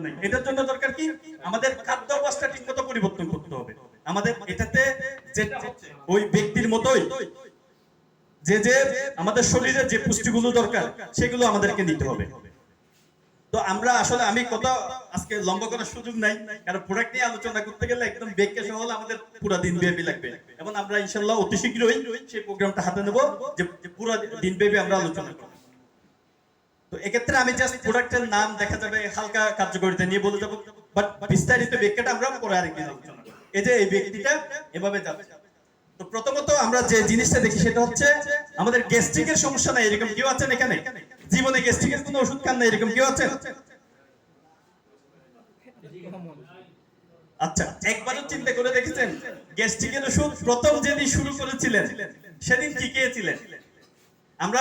নাই। এটার জন্য দরকার কি, আমাদের খাদ্যাভ্যাসটা ঠিকমতো পরিবর্তন করতে হবে। আমাদের এটাতে যে ওই ব্যক্তির মতোই যে যে আমাদের শরীরে যে পুষ্টিগুলো দরকার সেগুলো আমাদেরকে নিতে হবে। তো আমরা আসলে আমি কথা আজকে লম্বা করার সুযোগ নাই, কারণ প্রোডাক্ট নিয়ে আলোচনা করতে গেলে একদম ব্যাখ্যা সহ আমাদের পুরো দিন ব্যাপী লাগবে, এবং আমরা ইনশাআল্লাহ অতি শীঘ্রই সেই প্রোগ্রামটা হাতে নেব যে পুরো দিন ব্যাপী আমরা আলোচনা করব। তো এক্ষেত্রে আমি জাস্ট প্রোডাক্টের নাম দেখা যাবে হালকা কার্যকারিতা নিয়ে বলে যাব, বাট বিস্তারিত ব্যাখ্যাটা আমরা পরে আরেকদিন আলোচনা করব। এই যে এই ব্যক্তিটা এভাবে যাবে। তো প্রথমত আমরা যে জিনিসটা দেখি সেটা হচ্ছে আমাদের গ্যাস্ট্রিকের সমস্যা নাই এরকম কেউ আছেন এখানে? জীবনে গ্যাস্ট্রিকের কোনো ওষুধ খান না এরকম কেউ আছেন? আচ্ছা, একবারও চিন্তা করে দেখেছেন গ্যাস্ট্রিকের ওষুধ প্রথম যেদিন শুরু করেছিলেন সেদিন কি খেয়েছিলেন? আমরা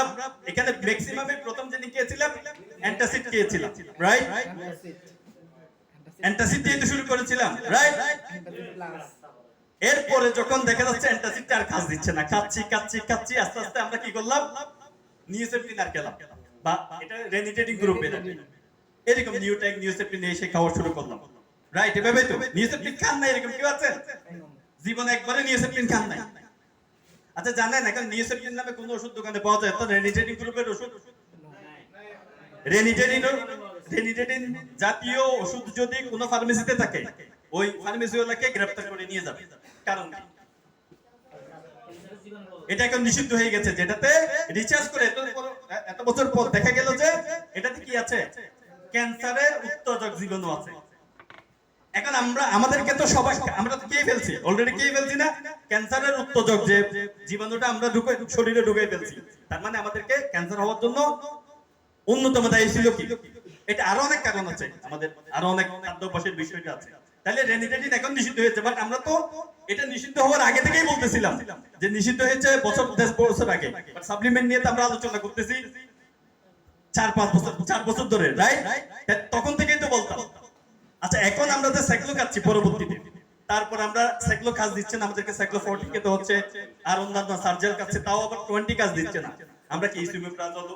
এখানে ম্যাক্সিমামে প্রথম যেদিন খেয়েছিলাম অ্যান্টাসিড খেয়েছিলাম, রাইট? অ্যান্টাসিড দিয়ে শুরু করেছিলাম, রাইট? এরপরে যখন দেখা যাচ্ছে অ্যান্টাসিডটা আর কাজ দিচ্ছে না, খাচ্ছি খাচ্ছি খাচ্ছি আস্তে আস্তে আমরা কি করলাম, নিউসেপ্টিন আর খেলাম, বা এটা রেনিটেডিং গ্রুপের এরকম নিউটেক নিউসেপ্টিন এসে খাওয়া শুরু করলাম, রাইট? এভাবে তো নিউসেপ্টিন খান না এরকম কেউ আছে? জীবনে একবারে নিউসেপ্টিন খান নাই? আচ্ছা, জানেন এখন নিউসেপ্টিন নামে কোন ওষুধ দোকানে পাওয়া যায়? তো রেনিটেডিং গ্রুপের ওষুধ, রেনিটেডিন জাতীয় ওষুধ যদি কোনো ফার্মেসিতে থাকে ওই ফার্মেসিওয়ালাকে গ্রেফতার করে নিয়ে যাবে। কারণ এটা এখন নিষিদ্ধ হয়ে গেছে, যেটাতে রিসার্চ করে এত বছর পর দেখা গেল যে এটাতে কি আছে, ক্যান্সারের উত্তেজক জীবাণু আছে। এখন আমরা আমাদেরকে তো সবাই আমরা তো খেয়ে ফেলছি, অলরেডি খেয়ে ফেলছি না ক্যান্সারের উত্তেজক যে জীবাণুটা আমরা শরীরে ঢুকে ফেলছি, তার মানে আমাদেরকে ক্যান্সার হওয়ার জন্য অন্যতম দায়ী ছিল কি? এটা আরো অনেক কারণ আছে, আমাদের আরো অনেক খাদ্যাভ্যাসের বিষয়টা আছে। তাহলে রেনিটেডিন এখন নিষিদ্ধ হয়েছে, বাট আমরা তো এটা নিষিদ্ধ হওয়ার আগে থেকেই বলতেছিলাম যে নিষিদ্ধ হয়েছে বছর 10 বছর আগে, বাট সাপ্লিমেন্ট নিয়ে তো আমরা আলোচনা করতেছি 4-5 বছর 4 বছর ধরে, রাইট? তখন থেকেই তো বলতাম। আচ্ছা, এখন আমরা যে সাইক্লো খাচ্ছি পরবর্তীতে, তারপর আমরা সাইক্লো কাজ দিচ্ছে না, আমাদেরকে সাইক্লো 40 খেতে হচ্ছে, আর অন্যান্য সার্জাল খাচ্ছে তাও আবার 20 কাজ দিচ্ছে না। আমরা কি ইসুমিপ্রাজল,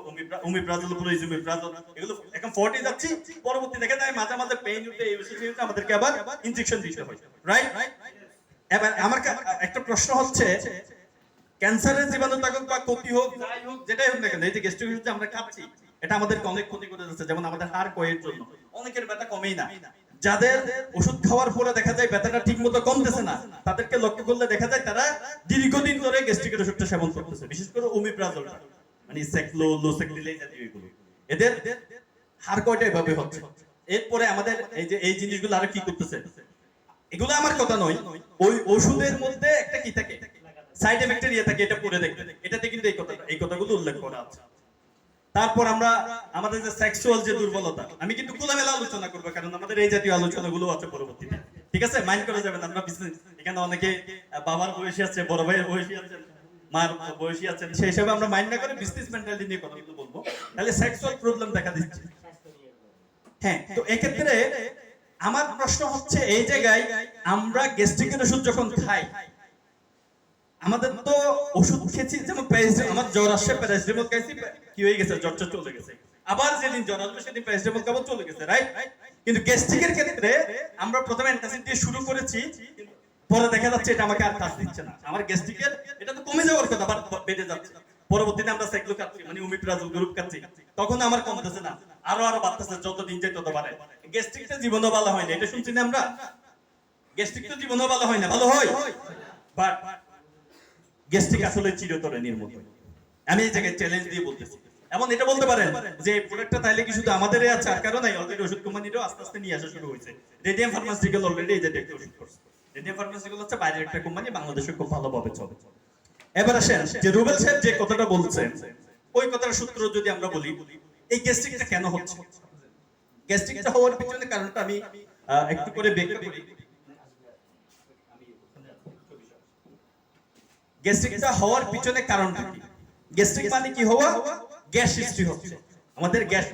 ওমিপ্রাজল, পুরো ইসুমিপ্রাজল এগুলো এখন 40 যাচ্ছি, পরবর্তী দেখা যায় মাঝে মাঝে পেইন উঠে এই বিষয়ে আমাদেরকে আবার ইনজেকশন দিতে হয়, রাইট? এবার আমার একটা প্রশ্ন হচ্ছে, ক্যান্সারের জীবাণু থাকুক বা ক্ষতি হোক যাই হোক যেটাই হোক না কেন, এই যে গ্যাস্ট্রিক ওষুধ আমরা খাচ্ছি এটা আমাদেরকে অনেক ক্ষতি করে যাচ্ছে। যেমন আমাদের হাড় ক্ষয়ের জন্য অনেকের ব্যথা কমেই না, যাদের ওষুধ খাওয়ার পরে দেখা যায় ব্যথাটা ঠিকমতো কমতেছে না, তাদেরকে লক্ষ্য করলে দেখা যায় তারা দীর্ঘদিন ধরে গ্যাস্ট্রিকের ওষুধটা সেবন করতেছে, বিশেষ করে ওমিপ্রাজলটা, মানে সাইক্লো লোসাইক্লিন জাতীয় এগুলো, এদের হাড় ক্ষয়টা এভাবে হচ্ছে। এরপরে আমাদের এই যে এই জিনিসগুলো আরো কি করতেছে, এগুলো আমার কথা নয়, ওই ওষুধের মধ্যে একটা কি থাকে, সাইড এফেক্টের ইয়ে থাকে, এটা পড়ে দেখবেন, এটাতে কিন্তু এই কথাগুলো উল্লেখ করা আছে। তারপর আমরা আমাদের যে সেক্সুয়াল যে দুর্বলতা, আমি কিন্তু খোলামেলা আলোচনা করব, কারণ আমাদের এই জাতীয় আলোচনাগুলো আছে পরবর্তীতে, ঠিক আছে? মাইন্ড করা যাবে না, আমরা বিজনেস এখানে অনেকে বাবার বয়সী আছে, বড় ভাইয়ের বয়সী আছে, মার বয়সী আছে, সেই হিসাবে আমরা মাইন্ড না করে বিজনেস মেন্টালিটি নিয়ে কথা বলবো। তাহলে সেক্সুয়াল প্রবলেম দেখা দিচ্ছে, হ্যাঁ। তো এক্ষেত্রে আমার প্রশ্ন হচ্ছে, এই জায়গায় আমরা গ্যাস্ট্রিকের ওষুধ যখন খাই, আমাদের তো ওষুধ খেয়েছি, যেমন আমার জ্বর আসছে প্যারাসিটামল খাইছি, কি হয়ে গেছে, জ্বরটা চলে গেছে, আবার যেদিন জ্বর আসবে সেদিন প্যারাসিটামল খাবো, চলে গেছে, রাইট? কিন্তু গ্যাস্ট্রিকের ক্ষেত্রে আমরা প্রথমে অ্যান্টাসিড দিয়ে শুরু করেছি, পরে দেখা যাচ্ছে এটা আমাকে আর কাজ দিচ্ছে না, আমার গ্যাস্ট্রিকের এটা তো কমে যাওয়ার কথা, আবার বেড়ে যাচ্ছে। পরবর্তীতে আমরা সাইক্লো খাচ্ছি, মানে ওমিপ্রাজল গ্রুপ খাচ্ছি, তখন আমার কমতেছে না, আরো বাড়তেছে, যত দিন যায় তত বাড়ে। গ্যাস্ট্রিকটা জীবনও ভালো হয় না, এটা শুনছি না আমরা, গ্যাস্ট্রিক তো জীবনও ভালো হয় না, ভালো হয়, বাট গ্যাস্ট্রিক আসলে চিরতরে মতো। আমি এই জায়গায় চ্যালেঞ্জ দিয়ে বলতেছি, এমন এটা বলতে পারেন যে এই প্রোডাক্টটা তাইলে কি শুধু আমাদেরই আছে, আর কারণ নাই, অলরেডি ওষুধ কোম্পানিরাও আস্তে আস্তে নিয়ে আসা শুরু হয়েছে। রেডিয়াম ফার্মাসিউটিক্যাল অলরেডি এই জাতীয় একটা ওষুধ করছে। রেডিয়াম ফার্মাসিউটিক্যাল হচ্ছে বাইরের একটা কোম্পানি, বাংলাদেশে খুব ভালোভাবে চলে। এবার আসেন যে রুবেল সাহেব যে কথাটা বলছেন, ওই কথার সূত্র যদি আমরা বলি, এই গ্যাস্ট্রিকটা কেন হচ্ছে, গ্যাস্ট্রিকটা হওয়ার পিছনে কারণটা আমি একটু করে ব্যাখ্যা করি। গ্যাস্ট্রিকটা হওয়ার পিছনে কারণটা কি? গ্যাস্ট্রিক মানে কি হওয়া, গ্যাস সৃষ্টি হচ্ছে, আমাদের গ্যাস।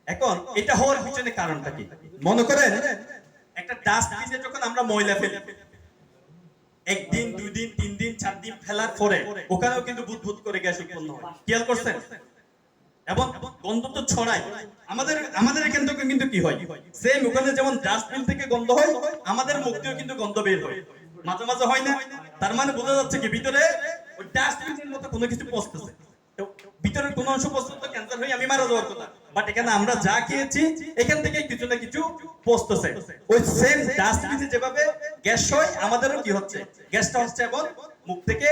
এখন এটা হওয়ার পিছনে কারণটা কি? মনে করেন একটা ডাস্টবিনে যখন আমরা ময়লা ফেলি, একদিন, 2 দিন, 3 দিন, 4 দিন ফেলার পরে ওখানেও কিন্তু বুদবুদ করে গ্যাস উৎপন্ন হয়, খেয়াল করছেন? এবং গন্ধ তো ছড়ায়। আমাদের আমাদের এখান থেকে কিন্তু কি হয়, সেম ওখানে যেমন ডাস্টবিন থেকে গন্ধ হয়, আমাদের মুখ দিয়েও কিন্তু গন্ধ বের হয়, মাঝে মাঝে হয় না? তার মানে বোঝা যাচ্ছে কি ভিতরে ওই ডাস্টবিনের মতো কোনো কিছু পচতেছে। তো ভিতরের কোনো অংশ পচতে ক্যান্সার হয়ে আমি মারা যাওয়ার কথা, বাট এখানে আমরা যা খেয়েছি এখান থেকে কিছু না কিছু পচতেছে। ওই সেম ডাস্টবিনে যেভাবে গ্যাস হয়, আমাদেরও কি হচ্ছে, গ্যাসটা হচ্ছে এবং মুখ থেকে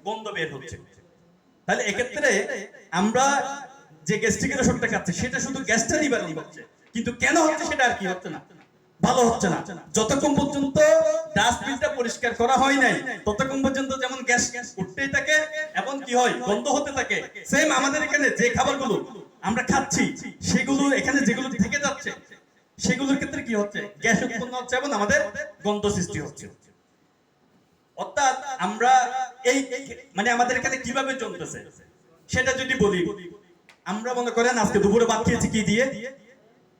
গন্ধ বের হচ্ছে। তাহলে এক্ষেত্রে আমরা যে গ্যাস্ট্রিকের ওষুধটা খাচ্ছি সেটা শুধু গ্যাসটা নিবারণ করছে, কিন্তু কেন হচ্ছে সেটা আর কি হচ্ছে না, ভালো হচ্ছে না। যতক্ষণ পর্যন্ত ডাস্টবিনটা পরিষ্কার করা হয় নাই ততক্ষণ পর্যন্ত যেমন গ্যাস উঠতেই থাকে এবং কি হয়, গন্ধ হতে থাকে। সেম আমাদের এখানে যে খাবারগুলো আমরা খাচ্ছি সেগুলো এখানে যেগুলো থেকে যাচ্ছে সেগুলোর ক্ষেত্রে কি হচ্ছে, গ্যাস উৎপন্ন হচ্ছে এবং আমাদের গন্ধ সৃষ্টি হচ্ছে। অর্থাৎ আমরা এই মানে আমাদের এখানে কিভাবে চলতেছে সেটা যদি বলি, আমরা মনে করেন আজকে দুপুরে ভাত খেয়েছি কি দিয়ে,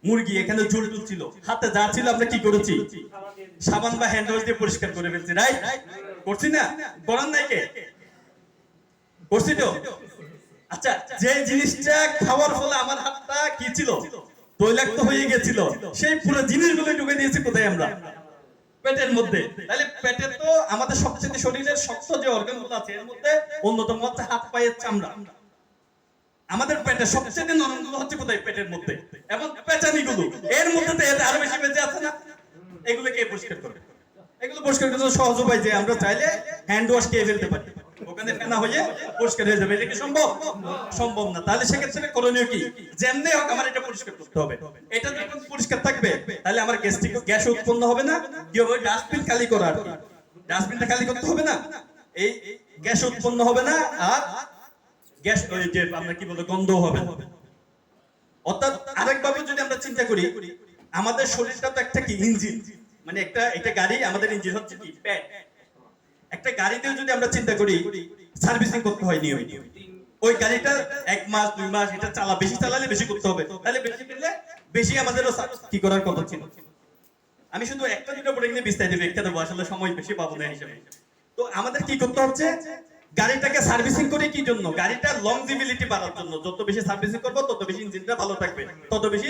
মুরগি, এখানে ঝুল ছিল, হাতে যা ছিল আমরা কি করেছি, সাবান বা হ্যান্ড ওয়াশ দিয়ে পরিষ্কার করে ফেলছি, রাইট? করছি না? করার নাই কে? করছি তো। আচ্ছা, যে জিনিসটা খাওয়ার ফলে আমার হাতটা কি ছিল, তৈলাক্ত হয়ে গেছিল, সেই পুরো জিনিসগুলো ঢুকে দিয়েছি কোথায়, আমরা পেটের মধ্যে। তাহলে পেটে তো আমাদের সবচেয়ে শরীরের শক্ত যে অর্গানগুলো আছে এর মধ্যে অন্যতম হচ্ছে হাত পায়ের চামড়া। আমাদের পেটে সবচেয়ে নরম গুলো হচ্ছে কোথায়, পেটের মধ্যে, এবং পেচানিগুলো এর মধ্যে তো এতে আরো বেশি বেঁচে আছে না। এগুলো কে পরিষ্কার করবে? এগুলো পরিষ্কার করতে সহজ উপায় যে আমরা চাইলে হ্যান্ড ওয়াশ কে ফেলতে পারি, ওখানে ফেনা হয়ে পরিষ্কার হয়ে যাবে। এটা কি সম্ভব? সম্ভব না। তাহলে সেক্ষেত্রে করণীয় কি, যেমনি হোক আমার এটা পরিষ্কার করতে হবে। এটা যখন পরিষ্কার থাকবে তাহলে আমার গ্যাস উৎপন্ন হবে না। কি হবে, ডাস্টবিন খালি করা, আর কি ডাস্টবিনটা খালি করতে হবে না, এই গ্যাস উৎপন্ন হবে না, আর গ্যাস ওই যে আমরা কি বলবো, গন্ধ হবে না। অর্থাৎ আরেকভাবে যদি আমরা চিন্তা করি, আমাদের শরীরটা তো একটা কি ইঞ্জিন, মানে একটা গাড়ি, আমাদের ইঞ্জিন হচ্ছে কি পেট। একটা গাড়িতেও যদি আমরা চিন্তা করি সার্ভিসিং করতে হয় নিয়মিত, ওই গাড়িটা 1 মাস 2 মাস এটা বেশি চালালে বেশি করতে হবে, তাহলে বেশি করলে বেশি আমাদেরও কি করার কথা ছিল। আমি শুধু একটা দুটো প্রোডাক্ট নিয়ে বিস্তারিত ব্যাখ্যা দেবো, আসলে সময় বেশি পাবো না হিসেবে। তো আমাদের কি করতে হচ্ছে, গাড়িটাকে সার্ভিসিং করে কি জন্য, গাড়িটার লংজিভিলিটি বাড়ার জন্য। যত বেশি সার্ভিসিং করব তত বেশি ইঞ্জিনটা ভালো থাকবে, তত বেশি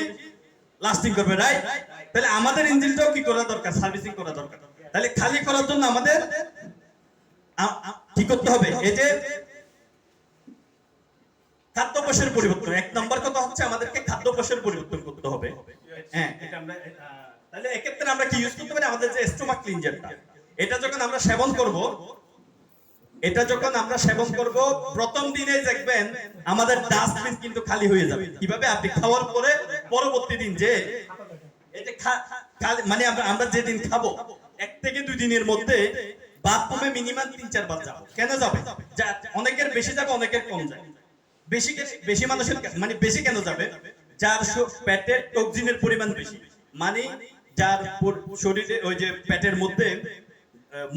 লাস্টিং করবে, রাইট? তাহলে আমাদের ইঞ্জিনটাও কি করা দরকার, সার্ভিসিং করা দরকার। তাহলে খালি করার জন্য আমাদের কি করতে হবে, এই যে খাদ্যাভ্যাসের পরিবর্তন। 1 নম্বর কথা হচ্ছে আমাদেরকে খাদ্যাভ্যাসের পরিবর্তন করতে হবে। হ্যাঁ, এটা আমরা তাহলে এক্ষেত্রে আমরা কি ইউজ করতে পারি, আমাদের যে স্টোমাক ক্লিনজারটা, এটা যখন আমরা সেবন করব, প্রথম দিনেই দেখবেন আমাদের ডাস্টবিন কিন্তু খালি হয়ে যাবে। কিভাবে, আপনি খাওয়ার পরে পরবর্তী দিন যে এই যে মানে আমরা যেদিন খাবো 1 থেকে 2 দিনের মধ্যে বাথরুমে মিনিমাম 3-4 বার যাবো। কেন যাবে? অনেকের বেশি যাবে, অনেকের কম যাবে। বেশি মানুষের মানে বেশি কেন যাবে, যার পেটের টক্সিনের পরিমাণ বেশি, মানে যার শরীরে ওই যে পেটের মধ্যে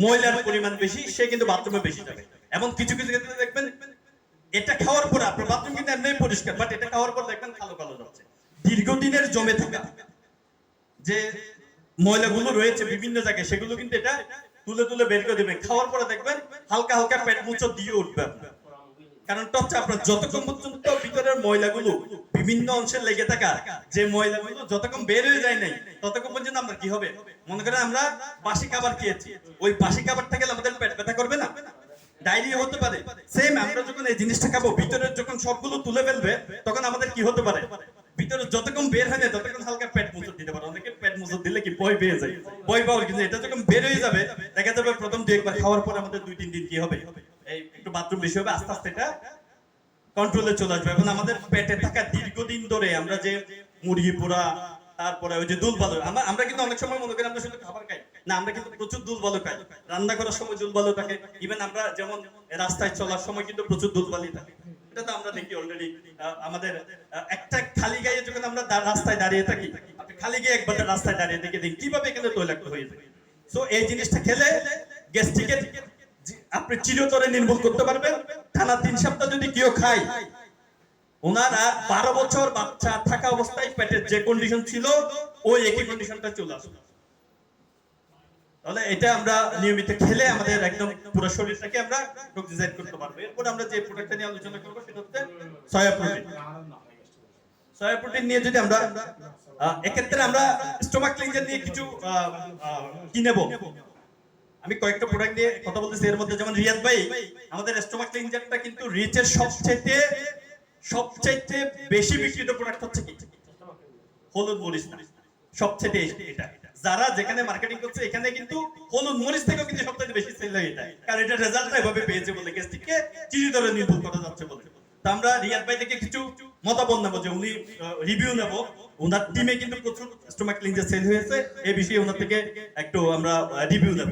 ময়লার পরিমাণ বেশি, সে কিন্তু বাথরুমে বেশি যাবে। এবং কিছু কিছু ক্ষেত্রে দেখবেন এটা খাওয়ার পর আপনার বাথরুম কিন্তু এমনি পরিষ্কার, বাট এটা খাওয়ার পর দেখবেন কালো কালো যাচ্ছে। দীর্ঘদিনের জমে থাকা যে ময়লাগুলো রয়েছে বিভিন্ন জায়গায়, সেগুলো কিন্তু এটা তুলে তুলে বের করে দেবে। খাওয়ার পরে দেখবেন হালকা হালকা পেট মুছো দিয়ে উঠবে আপনার। কারণটা হচ্ছে আপনার যতক্ষণ পর্যন্ত ভিতরের ময়লাগুলো বিভিন্ন অংশে লেগে থাকা, যে ময়লাগুলো যতক্ষণ বের হয়ে যায় নাই ততক্ষণ পর্যন্ত আমরা কি হবে, মনে করেন আমরা বাসি খাবার খেয়েছি, ওই বাসি খাবারটা খেলে আমাদের পেট ব্যথা করবে না, ডায়রিয়া হতে পারে। সেম আমরা যখন এই জিনিসটা খাবো, ভিতরের যখন সবগুলো তুলে ফেলবে তখন আমাদের কি হতে পারে, ভিতরে যতক্ষণ বের হয় না ততক্ষণ হালকা পেট মুছর দিতে পারে। অনেকে পেট মুছর দিলে কি ভয় পেয়ে যায়, ভয় পাওয়ার কিন্তু এটা যখন বের হয়ে যাবে দেখা যাবে প্রথম 2-1 বার খাওয়ার পর আমাদের 2-3 দিন কি হবে, এই একটু বাথরুম বেশি হবে, আস্তে আস্তে এটা কন্ট্রোলে চলে আসবে। এবং আমাদের পেটে থাকা দীর্ঘদিন ধরে আমরা যে মুরগি পোড়া, তারপরে ওই যে দুল বালু, আমরা কিন্তু অনেক সময় মনে করি আমরা শুধু খাবার খাই না, আমরা কিন্তু প্রচুর দুল বালু খাই। রান্না করার সময় দুল বালু থাকে, ইভেন আমরা যেমন রাস্তায় চলার সময় কিন্তু প্রচুর দুল বালি থাকে। এটা তো আমরা দেখি অলরেডি। আমাদের একটা খালি গায়ে যখন আমরা রাস্তায় দাঁড়িয়ে থাকি, খালি গায়ে একবার রাস্তায় দাঁড়িয়ে দেখি কিভাবে এখানে তৈলাক্ত হয়ে যায়। সো এই জিনিসটা খেলে গ্যাস্ট্রিকের আপনি চিরতরে নির্মূল করতে পারবেন। টানা 3 সপ্তাহ যদি কেউ খায়, ওনারা 12 বছর বাচ্চা থাকা অবস্থায় পেটের যে কন্ডিশন ছিল ওই একই কন্ডিশনটা চলে আসবে। তাহলে এটা আমরা নিয়মিত খেলে আমাদের একদম পুরো শরীরটাকে আমরা টক্সিসাইড করতে পারবো। এরপর আমরা যে প্রোডাক্টটা নিয়ে আলোচনা করবো সেটা হচ্ছে সয়া প্রোটিন। সয়া প্রোটিন নিয়ে যদি আমরা এক্ষেত্রে আমরা স্টোমাক ক্লিনজার নিয়ে কিছু কি নেব, আমি কয়েকটা প্রোডাক্ট নিয়ে কথা বলতেছি। এর মধ্যে যেমন রিয়াদ ভাই আমাদের স্টোমাক ক্লিনজারটা কিন্তু রিচের সবচেয়ে বেশি বিক্রিত প্রোডাক্ট হচ্ছে কি হলুদ মরিচ না, সবচেয়ে এটা যারা যেখানে মার্কেটিং করছে এখানে কিন্তু হলুদ মরিচ থেকেও কিন্তু সবচেয়ে বেশি সেল হয় এটা, কারণ এটা রেজাল্টটা এভাবে পেয়েছে বলে গ্যাস্ট্রিককে চিনি ধরে নির্ভুল করা যাচ্ছে বলে। তো আমরা রিয়াদ ভাই থেকে কিছু মতামত নেবো, যে উনি রিভিউ নেব, ওনার টিমে কিন্তু প্রচুর স্টোমাক ক্লিনজার সেল হয়েছে, এই বিষয়ে ওনার থেকে একটু আমরা রিভিউ নেব।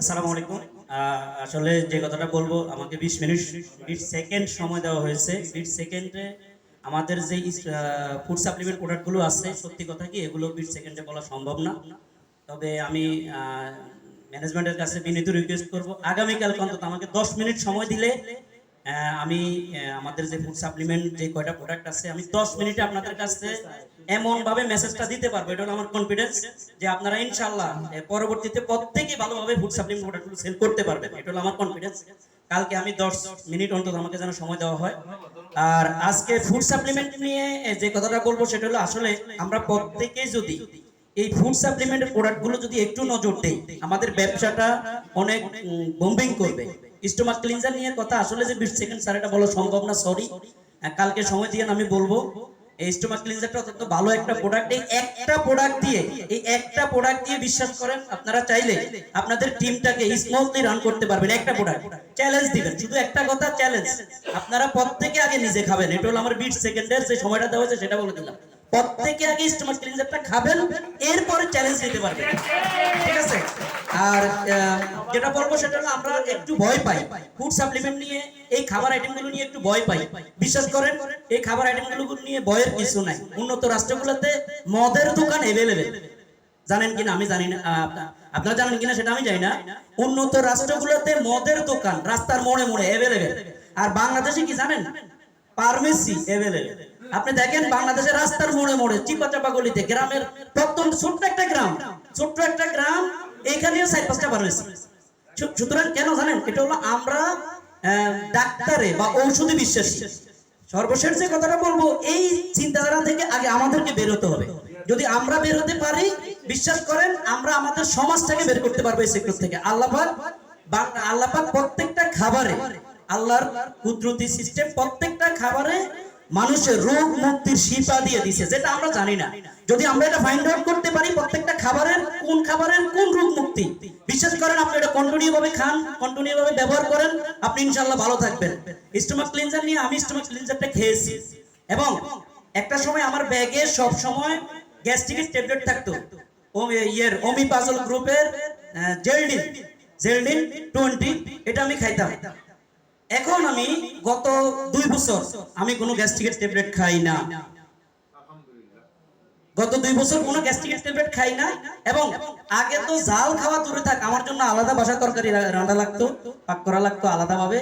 আসসালামু আলাইকুম। আসলে যে কথাটা বলবো, আমাকে 20 মিনিট 20 সেকেন্ড সময় দেওয়া হয়েছে। 20 সেকেন্ডে আমাদের যে ফুড সাপ্লিমেন্ট প্রোডাক্টগুলো আছে, সত্যি কথা কি এগুলো 20 সেকেন্ডে বলা সম্ভব না। তবে আমি ম্যানেজমেন্টের কাছে বিনীত রিকোয়েস্ট করব, আগামীকাল অন্তত আমাকে 10 মিনিট সময় দিলে আমি আমাদের যে ফুড সাপ্লিমেন্ট যে কয়টা প্রোডাক্ট আছে আমি 10 মিনিটে আপনাদের কাছে এমন ভাবে মেসেজটা দিতে পারবো, এটা হলো আমার কনফিডেন্স যে আপনারা ইনশাআল্লাহ পরবর্তীতে প্রত্যেকই ভালোভাবে ফুড সাপ্লিমেন্ট প্রোডাক্টগুলো সেল করতে পারবেন, এটা হলো আমার কনফিডেন্স। কালকে আমি 10 মিনিট অন্তত আমাকে যেন সময় দেওয়া হয়। আর আজকে ফুড সাপ্লিমেন্ট নিয়ে যে কথাটা বলবো সেটা হলো, আসলে আমরা প্রত্যেকেই যদি এই ফুড সাপ্লিমেন্টের প্রোডাক্টগুলো যদি একটু নজর দেই, আমাদের ব্যবসাটা অনেক বুমিং করবে। স্টোমাক ক্লিনজার নিয়ে কথা আসলে যে 20 সেকেন্ড স্যার এটা বলা সম্ভব না, সরি, কালকে সময় দিয়ে আমি বলবো। এই স্টোমাক ক্লিনজারটা অত্যন্ত ভালো একটা প্রোডাক্ট। এই একটা প্রোডাক্ট দিয়ে বিশ্বাস করেন আপনারা চাইলে আপনাদের টিমটাকে স্মুথলি রান করতে পারবেন। একটা প্রোডাক্ট চ্যালেঞ্জ দিবেন, শুধু একটা কথা চ্যালেঞ্জ, আপনারা প্রত্যেকে আগে নিজে খাবেন। এটা হলো আমার 20 সেকেন্ডের যে সময়টা দেওয়া হয়েছে সেটা বলে দিলাম। প্রত্যেকে আগে স্টোমাক ক্লিনজারটা খাবেন, এরপরে চ্যালেঞ্জ নিতে পারবেন, ঠিক আছে? আর যেটা বলবো সেটা হলো, আমরা একটু ভয় পাই ফুড সাপ্লিমেন্ট নিয়ে, এই খাবার আইটেমগুলো নিয়ে একটু ভয় পাই। বিশ্বাস করেন এই খাবার আইটেমগুলো নিয়ে ভয়ের কিছু নাই। উন্নত রাষ্ট্রগুলোতে মদের দোকান अवेलेबल, জানেন কিনা আমি জানি না, আপনারা জানেন কিনা সেটা আমি জানি না। উন্নত রাষ্ট্রগুলোতে মদের দোকান রাস্তার মোড়ে মোড়ে अवेलेबल, আর বাংলাদেশে কি জানেন, ফার্মেসি अवेलेबल। আপনি দেখেন বাংলাদেশের রাস্তার মোড়ে মোড়ে চিপা চাপা গলিতে, গ্রামের প্রত্যন্ত ছোট্ট একটা গ্রাম এখানেও 4-5টা ফার্মেসি। সুতরাং কেন জানেন, এটা হলো আমরা ডাক্তারে বা ঔষধে বিশ্বাসী। সর্বশেষ যে কথাটা বলবো, এই চিন্তাধারা থেকে আগে আমাদেরকে বের হতে হবে। যদি আমরা বের হতে পারি, বিশ্বাস করেন আমরা আমাদের সমাজটাকে বের করতে পারবো এই সেক্টর থেকে। আল্লাহ পাক প্রত্যেকটা খাবারে, আল্লাহর কুদরতি সিস্টেম, প্রত্যেকটা খাবারে মানুষের রোগ মুক্তির শিফা দিয়ে দিয়েছে, যেটা আমরা জানি না। যদি আমরা এটা ফাইন্ড আউট করতে পারি প্রত্যেকটা খাবারের কোন রোগ মুক্তি, বিশ্বাস করেন আপনি এটা কন্টিনিউ ভাবে খান, কন্টিনিউ ভাবে ব্যবহার করেন, আপনি ইনশাআল্লাহ ভালো থাকবেন। স্টোমাক ক্লিনজার নিয়ে আমি স্টোমাক ক্লিনজারটা খেয়েছি, এবং একটা সময় আমার ব্যাগে সব সময় গ্যাস্ট্রিকের ট্যাবলেট থাকতো, ওমিপাজল গ্রুপের জেলডিন 20, এটা আমি খাইতাম। এখন আমি গত 2 বছর আমি কোনো গ্যাস্ট্রিকের ট্যাবলেট খাই না, গত 2 বছর কোনো গ্যাস্ট্রিকের ট্যাবলেট খাই না। এবং আগে তো জাল খাওয়া দূরে থাক, আমার জন্য আলাদা বাসা তরকারি রান্না লাগতো, পাক করা লাগতো আলাদা ভাবে।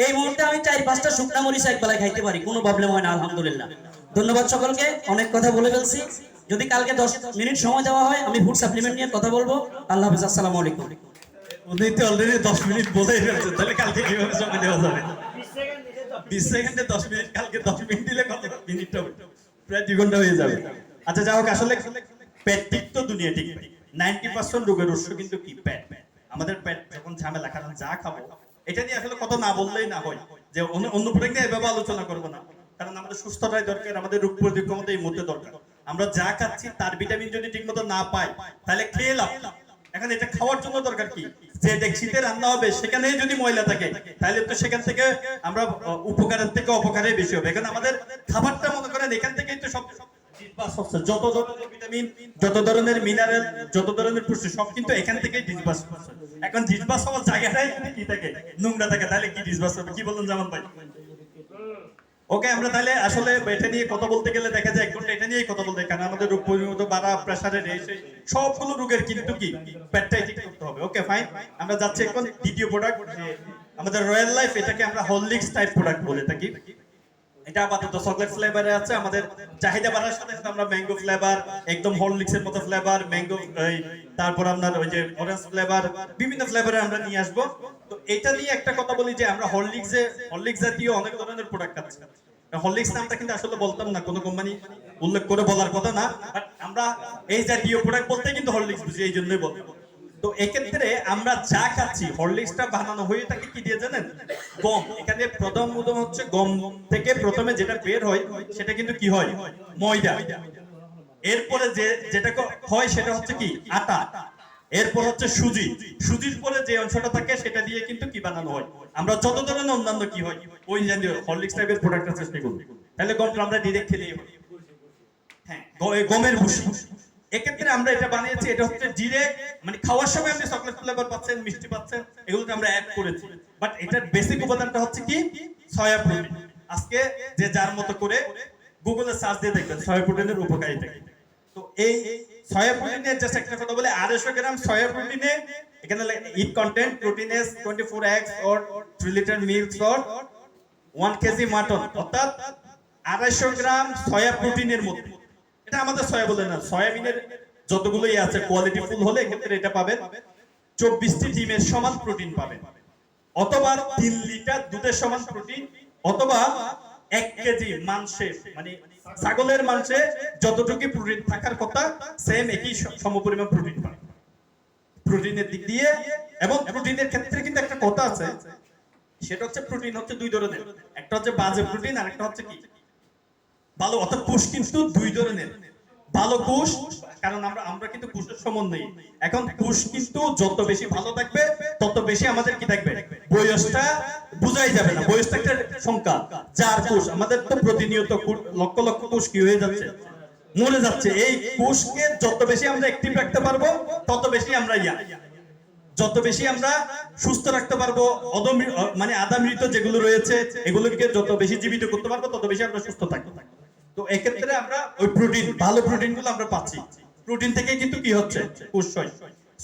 এই মুহূর্তে আমি 4-5টা শুকনা মরিচ একবেলায় খাইতে পারি, কোনো প্রবলেম হয় না, আলহামদুলিল্লাহ। ধন্যবাদ সকলকে, অনেক কথা বলে ফেলছি। যদি কালকে 10 মিনিট সময় দেওয়া হয় আমি ফুড সাপ্লিমেন্ট নিয়ে কথা বলবো। আল্লাহ হাফেজ, আসসালামু আলাইকুম। উনি তো অলরেডি 10 মিনিট বলেই ফেলছেন, তাহলে কালকে কিভাবে সময় দেওয়া যাবে? 20 সেকেন্ডে 10 মিনিট, কালকে 10 মিনিট দিলে কত মিনিট হবে? প্রায় 2 ঘন্টা হয়ে যাবে। আচ্ছা যাই হোক, আসলে পেট ঠিক তো দুনিয়া ঠিক। 90% রোগের উৎস কিন্তু কি পেট। আমাদের পেট যখন ঝামেলা, কারণ যা খাবো এটা নিয়ে আসলে কত না বললেই না হয়, যে অন্য প্রোডাক্ট নিয়ে এভাবে আলোচনা করবো না, কারণ আমাদের সুস্থতাই দরকার, আমাদের রোগ প্রতিরোধ ক্ষমতা এই মুহূর্তে দরকার। আমরা যা খাচ্ছি তার ভিটামিন যদি ঠিকমতো না পাই তাহলে খেয়ে লাভ। এখন এটা খাওয়ার জন্য দরকার কি, যে ডেকচিতে রান্না হবে সেখানে যদি ময়লা থাকে তাহলে তো সেখান থেকে আমরা উপকারের থেকে অপকারে বেশি হবে। এখন আমাদের খাবারটা মনে করেন এখান থেকেই তো সব যত ধরনের ভিটামিন, যত ধরনের মিনারেল, যত ধরনের পুষ্টি সব কিন্তু এখান থেকেই ডিসবাস হচ্ছে। এখন ডিসবাস হওয়ার জায়গাটাই কি থাকে, নোংরা থাকে, তাহলে কি ডিসবাস হবে? কি বলেন জামান ভাই? ওকে, আমরা তাহলে আসলে এটা নিয়ে কথা বলতে গেলে দেখা যায় 1 ঘন্টা এটা নিয়েই কথা বলতে, কারণ আমাদের রোগ প্রতিরোধ বাড়া, প্রেসারের এসে সবগুলো রোগের কিন্তু কি পেটটাই ঠিক করতে হবে। ওকে ফাইন, আমরা যাচ্ছি এখন দ্বিতীয় প্রোডাক্ট, আমাদের রয়্যাল লাইফ, এটাকে আমরা হরলিক্স টাইপ প্রোডাক্ট বলে থাকি। এটা আপাতত চকলেট ফ্লেভারে আছে। আমাদের চাহিদা বাড়ার সাথে সাথে আমরা ম্যাঙ্গো ফ্লেভার, একদম হরলিক্স এর মতো ফ্লেভার, ম্যাঙ্গো তারপর আপনার ওই যে অরেঞ্জ ফ্লেভার, বিভিন্ন ফ্লেভারে আমরা নিয়ে আসবো। তো এটা নিয়ে একটা কথা বলি যে আমরা হরলিক্স জাতীয় অনেক ধরনের প্রোডাক্ট আছে। হরলিক্স নামটা কিন্তু আসলে বলতাম না, কোনো কোম্পানি উল্লেখ করে বলার কথা না, বাট আমরা এই জাতীয় প্রোডাক্ট বলতে কিন্তু হরলিক্স বুঝি, এই জন্যই বলবো। তো এক্ষেত্রে আমরা যা খাচ্ছি, হরলিক্সটা বানানো হয়ে থাকে কি দিয়ে জানেন? গম। এখানে প্রথম উদাহরণ হচ্ছে গম থেকে প্রথমে যেটা বের হয় সেটা কিন্তু কি হয়? ময়দা। এরপরে যেটা হয় সেটা হচ্ছে কি? আটা। এরপর হচ্ছে সুজি। সুজির পরে যে অংশটা থাকে সেটা দিয়ে কিন্তু কি বানানো হয়? আমরা যত ধরনের অন্যান্য কি হয় ওই জাতীয় হরলিক্স টাইপের প্রোডাক্ট আছে সেগুলো। তাহলে গমটা আমরা ডিরেক্ট খেলেই হয়। হ্যাঁ, গমের ভুসি। এক্ষেত্রে আমরা এটা বানিয়েছি, এটা হচ্ছে ডিরেক্ট মানে খাওয়ার সময় আপনি চকলেট ফ্লেভার পাচ্ছেন, মিষ্টি পাচ্ছেন, এগুলোকে আমরা অ্যাড করেছি। বাট এটার বেসিক উপাদানটা হচ্ছে কি? Soya protein. আজকে যে যার মতো করে গুগলে সার্চ দিয়ে দেখবেন সয়া প্রোটিনের উপকারিতা কি। তো এই সয়া প্রোটিনের জাস্ট একটা কথা বলে, 250 গ্রাম সয়া প্রোটিনে এখানে it content protein is 24 eggs or 3 litre milk or 1 KG mutton, অর্থাৎ 250 গ্রাম সয়া প্রোটিনের মধ্যে, এটা আমাদের সয়া বলে না, সয়াবিনের যতগুলোই আছে কোয়ালিটি ফুল হলে এক্ষেত্রে এটা পাবেন 24টি ডিমের সমান প্রোটিন পাবেন, অথবা 3 লিটার দুধের সমান প্রোটিন, অথবা 1 কেজি মাংসে মানে ছাগলের মাংসে যতটুকু প্রোটিন থাকার কথা সেম একই সমপরিমাণ প্রোটিন পাবেন প্রোটিনের দিক দিয়ে। এবং প্রোটিনের ক্ষেত্রে কিন্তু একটা কথা আছে, সেটা হচ্ছে প্রোটিন হচ্ছে দুই ধরনের, একটা হচ্ছে বাজে প্রোটিন আর একটা হচ্ছে কি ভালো, অর্থাৎ কোষ কিন্তু দুই ধরনের। ভালো কোষ, কারণ আমরা কিন্তু কোষের সমান নেই। এখন কোষ কিন্তু যত বেশি ভালো থাকবে তত বেশি আমাদের কি থাকবে, বয়সটা বুঝাই যাবে না, বয়সটা একটা সংখ্যা। যার কোষ আমাদের তো প্রতিনিয়ত লক্ষ লক্ষ কোষ কি হয়ে যাচ্ছে, মরে যাচ্ছে। এই কোষকে যত বেশি আমরা অ্যাক্টিভ রাখতে পারবো তত বেশি আমরা যত বেশি আমরা সুস্থ রাখতে পারবো, মানে আদামৃত যেগুলো রয়েছে এগুলোকে যত বেশি জীবিত করতে পারবো তত বেশি আমরা সুস্থ থাকবো। তো এক্ষেত্রে আমরা ওই প্রোটিন, ভালো প্রোটিন গুলো আমরা পাচ্ছি। প্রোটিন থেকে কিন্তু কি হচ্ছে, কোষ হয়।